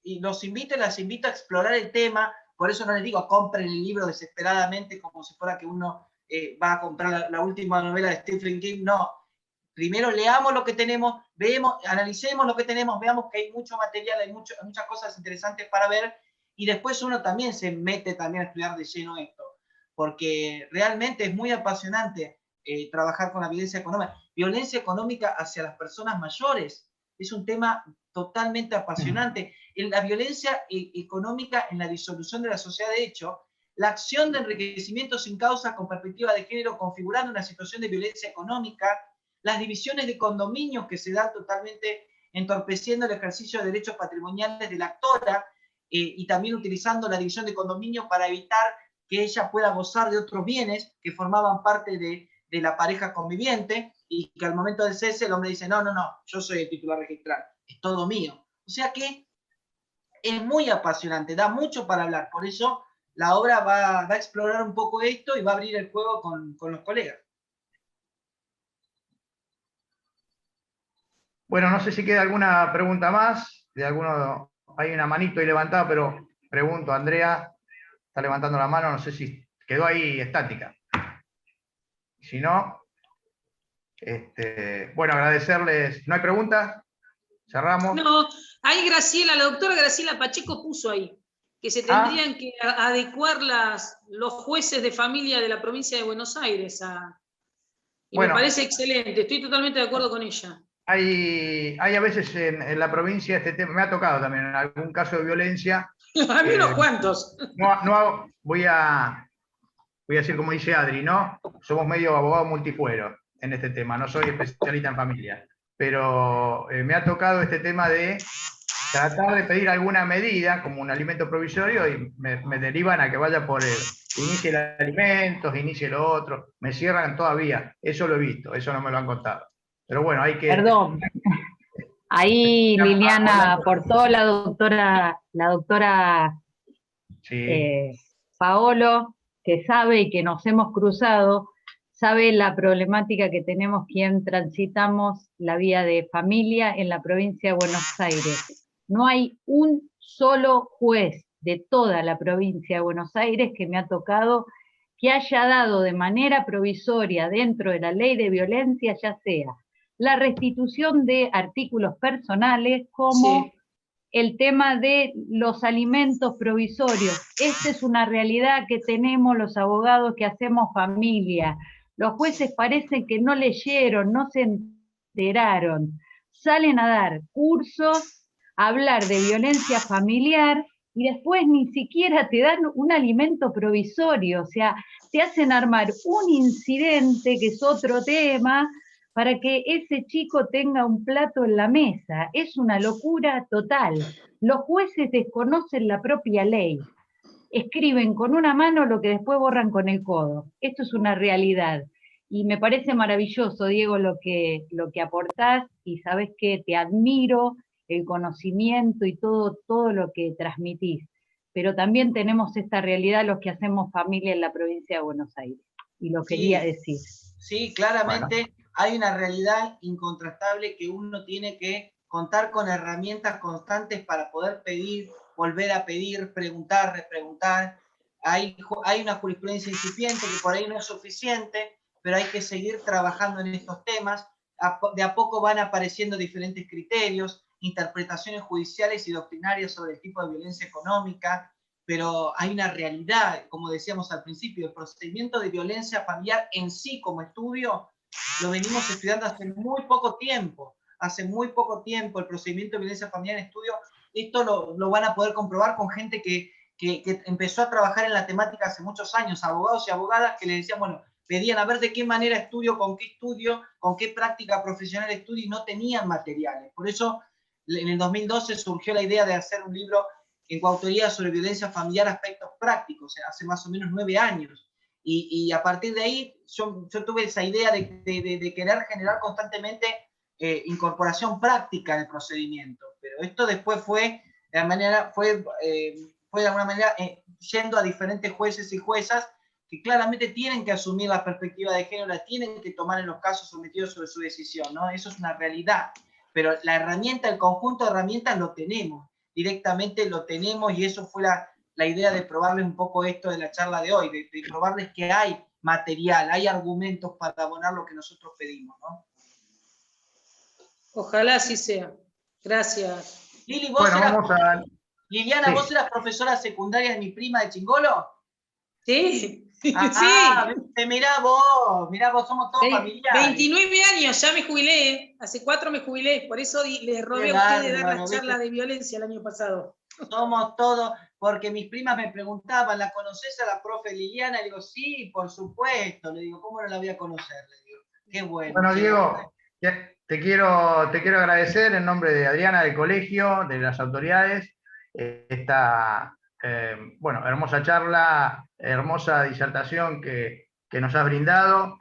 los invito y las invito a explorar el tema. Por eso no les digo compren el libro desesperadamente como si fuera que uno va a comprar la última novela de Stephen King. No, primero leamos lo que tenemos, analicemos lo que tenemos, veamos que hay mucho material, hay muchas cosas interesantes para ver, y después uno también se mete también a estudiar de lleno esto, porque realmente es muy apasionante trabajar con la violencia económica. Violencia económica hacia las personas mayores es un tema totalmente apasionante. La violencia económica en la disolución de la sociedad, de hecho, la acción de enriquecimiento sin causa con perspectiva de género configurando una situación de violencia económica, las divisiones de condominios que se dan totalmente entorpeciendo el ejercicio de derechos patrimoniales de la actora, y también utilizando la división de condominio para evitar que ella pueda gozar de otros bienes que formaban parte de la pareja conviviente, y que al momento del cese el hombre dice, no, yo soy el titular registral, es todo mío. O sea que es muy apasionante, da mucho para hablar, por eso la obra va a explorar un poco esto y va a abrir el juego con los colegas. Bueno, no sé si queda alguna pregunta más. De alguno, hay una manito ahí levantada, pero pregunto, Andrea está levantando la mano, no sé si quedó ahí estática. Si no, bueno, agradecerles. ¿No hay preguntas? Cerramos. No, ahí Graciela, la doctora Graciela Pacheco puso ahí que se tendrían que adecuar los jueces de familia de la provincia de Buenos Aires. Y bueno, me parece excelente, estoy totalmente de acuerdo con ella. Hay a veces en la provincia este tema, me ha tocado también en algún caso de violencia. A mí unos cuantos. Voy a decir como dice Adri, ¿no? Somos medio abogados multifueros en este tema, no soy especialista en familia, pero me ha tocado este tema de tratar de pedir alguna medida, como un alimento provisorio, y me derivan a que vaya por inicie el alimentos, inicie lo otro, me cierran todavía, eso lo he visto, eso no me lo han contado. Pero bueno, hay que... Perdón, ahí Liliana aportó la doctora sí. Paolo, que sabe y que nos hemos cruzado, sabe la problemática que tenemos quien transitamos la vía de familia en la provincia de Buenos Aires. No hay un solo juez de toda la provincia de Buenos Aires que me ha tocado que haya dado de manera provisoria dentro de la ley de violencia, ya sea la restitución de artículos personales como el tema de los alimentos provisorios. Esta es una realidad que tenemos los abogados que hacemos familia. Los jueces parecen que no leyeron, no se enteraron. Salen a dar cursos, a hablar de violencia familiar y después ni siquiera te dan un alimento provisorio. O sea, te hacen armar un incidente, que es otro tema, para que ese chico tenga un plato en la mesa. Es una locura total. Los jueces desconocen la propia ley. Escriben con una mano lo que después borran con el codo. Esto es una realidad. Y me parece maravilloso, Diego, lo que aportás, y sabes que te admiro el conocimiento y todo lo que transmitís. Pero también tenemos esta realidad los que hacemos familia en la provincia de Buenos Aires. Y lo quería decir. Sí, claramente hay una realidad incontrastable que uno tiene que contar con herramientas constantes para poder pedir, volver a pedir, preguntar, repreguntar. Hay una jurisprudencia incipiente que por ahí no es suficiente, pero hay que seguir trabajando en estos temas. De a poco van apareciendo diferentes criterios, interpretaciones judiciales y doctrinarias sobre el tipo de violencia económica, pero hay una realidad, como decíamos al principio, el procedimiento de violencia familiar en sí como estudio lo venimos estudiando hace muy poco tiempo. Hace muy poco tiempo el procedimiento de violencia familiar en estudio, esto lo van a poder comprobar con gente que empezó a trabajar en la temática hace muchos años, abogados y abogadas que le decían, bueno, pedían a ver de qué manera estudio, con qué práctica profesional estudio, y no tenían materiales. Por eso en el 2012 surgió la idea de hacer un libro en coautoría sobre violencia familiar, aspectos prácticos, o sea, hace más o menos 9 años. Y a partir de ahí yo tuve esa idea de querer generar constantemente incorporación práctica del procedimiento. Pero esto después fue de alguna manera yendo a diferentes jueces y juezas que claramente tienen que asumir la perspectiva de género, la tienen que tomar en los casos sometidos sobre su decisión, ¿no? Eso es una realidad. Pero la herramienta, el conjunto de herramientas lo tenemos, directamente lo tenemos, y eso fue la idea de probarles un poco esto de la charla de hoy, de probarles que hay material, hay argumentos para abonar lo que nosotros pedimos, ¿no? Ojalá así sea. Gracias. Lili, Liliana, ¿vos eras profesora secundaria de mi prima de Chingolo? Sí. Sí. Mirá vos, somos todos familiares. 29 años, ya me jubilé, hace 4 me jubilé, por eso les robé a ustedes dar la charla de violencia el año pasado. Somos todos, porque mis primas me preguntaban, ¿la conoces a la profe Liliana? Le digo, sí, por supuesto. Le digo, ¿cómo no la voy a conocer? Le digo, qué bueno. Bueno, Diego, te quiero agradecer en nombre de Adriana, del colegio, de las autoridades, esta hermosa charla, hermosa disertación que nos has brindado.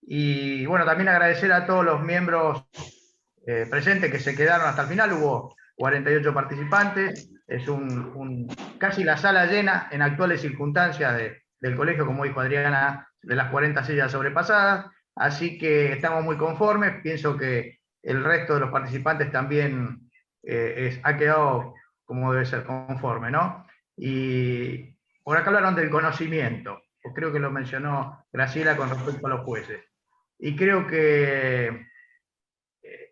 Y bueno, también agradecer a todos los miembros presentes que se quedaron hasta el final. Hubo 48 participantes, es casi la sala llena en actuales circunstancias del colegio, como dijo Adriana, de las 40 sillas sobrepasadas. Así que estamos muy conformes, pienso que el resto de los participantes también ha quedado como debe ser, conforme, ¿no? Y por acá hablaron del conocimiento, pues creo que lo mencionó Graciela con respecto a los jueces. Y creo que,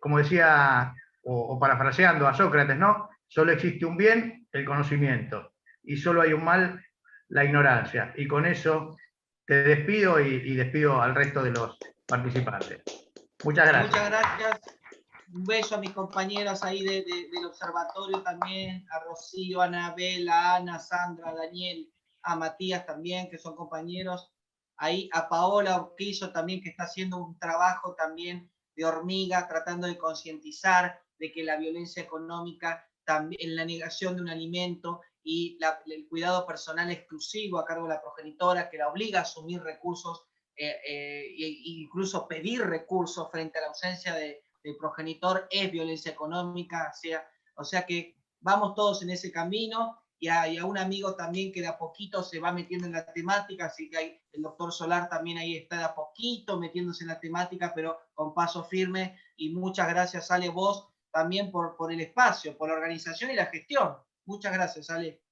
como decía, o parafraseando a Sócrates, ¿no? Solo existe un bien, el conocimiento, y solo hay un mal, la ignorancia. Y con eso te despido y despido al resto de los participantes. Muchas gracias. Muchas gracias. Un beso a mis compañeras ahí del observatorio también, a Rocío, a Anabel, a Ana, a Sandra, a Daniel, a Matías también, que son compañeros. Ahí a Paola Urquizo también, que está haciendo un trabajo también de hormiga, tratando de concientizar de que la violencia económica, también en la negación de un alimento y el cuidado personal exclusivo a cargo de la progenitora, que la obliga a asumir recursos, incluso pedir recursos frente a la ausencia del progenitor, es violencia económica. O sea que vamos todos en ese camino. Y a un amigo también que de a poquito se va metiendo en la temática, así que el doctor Solar también ahí está de a poquito metiéndose en la temática, pero con paso firme. Y muchas gracias, Ale, vos también por el espacio, por la organización y la gestión. Muchas gracias, Ale.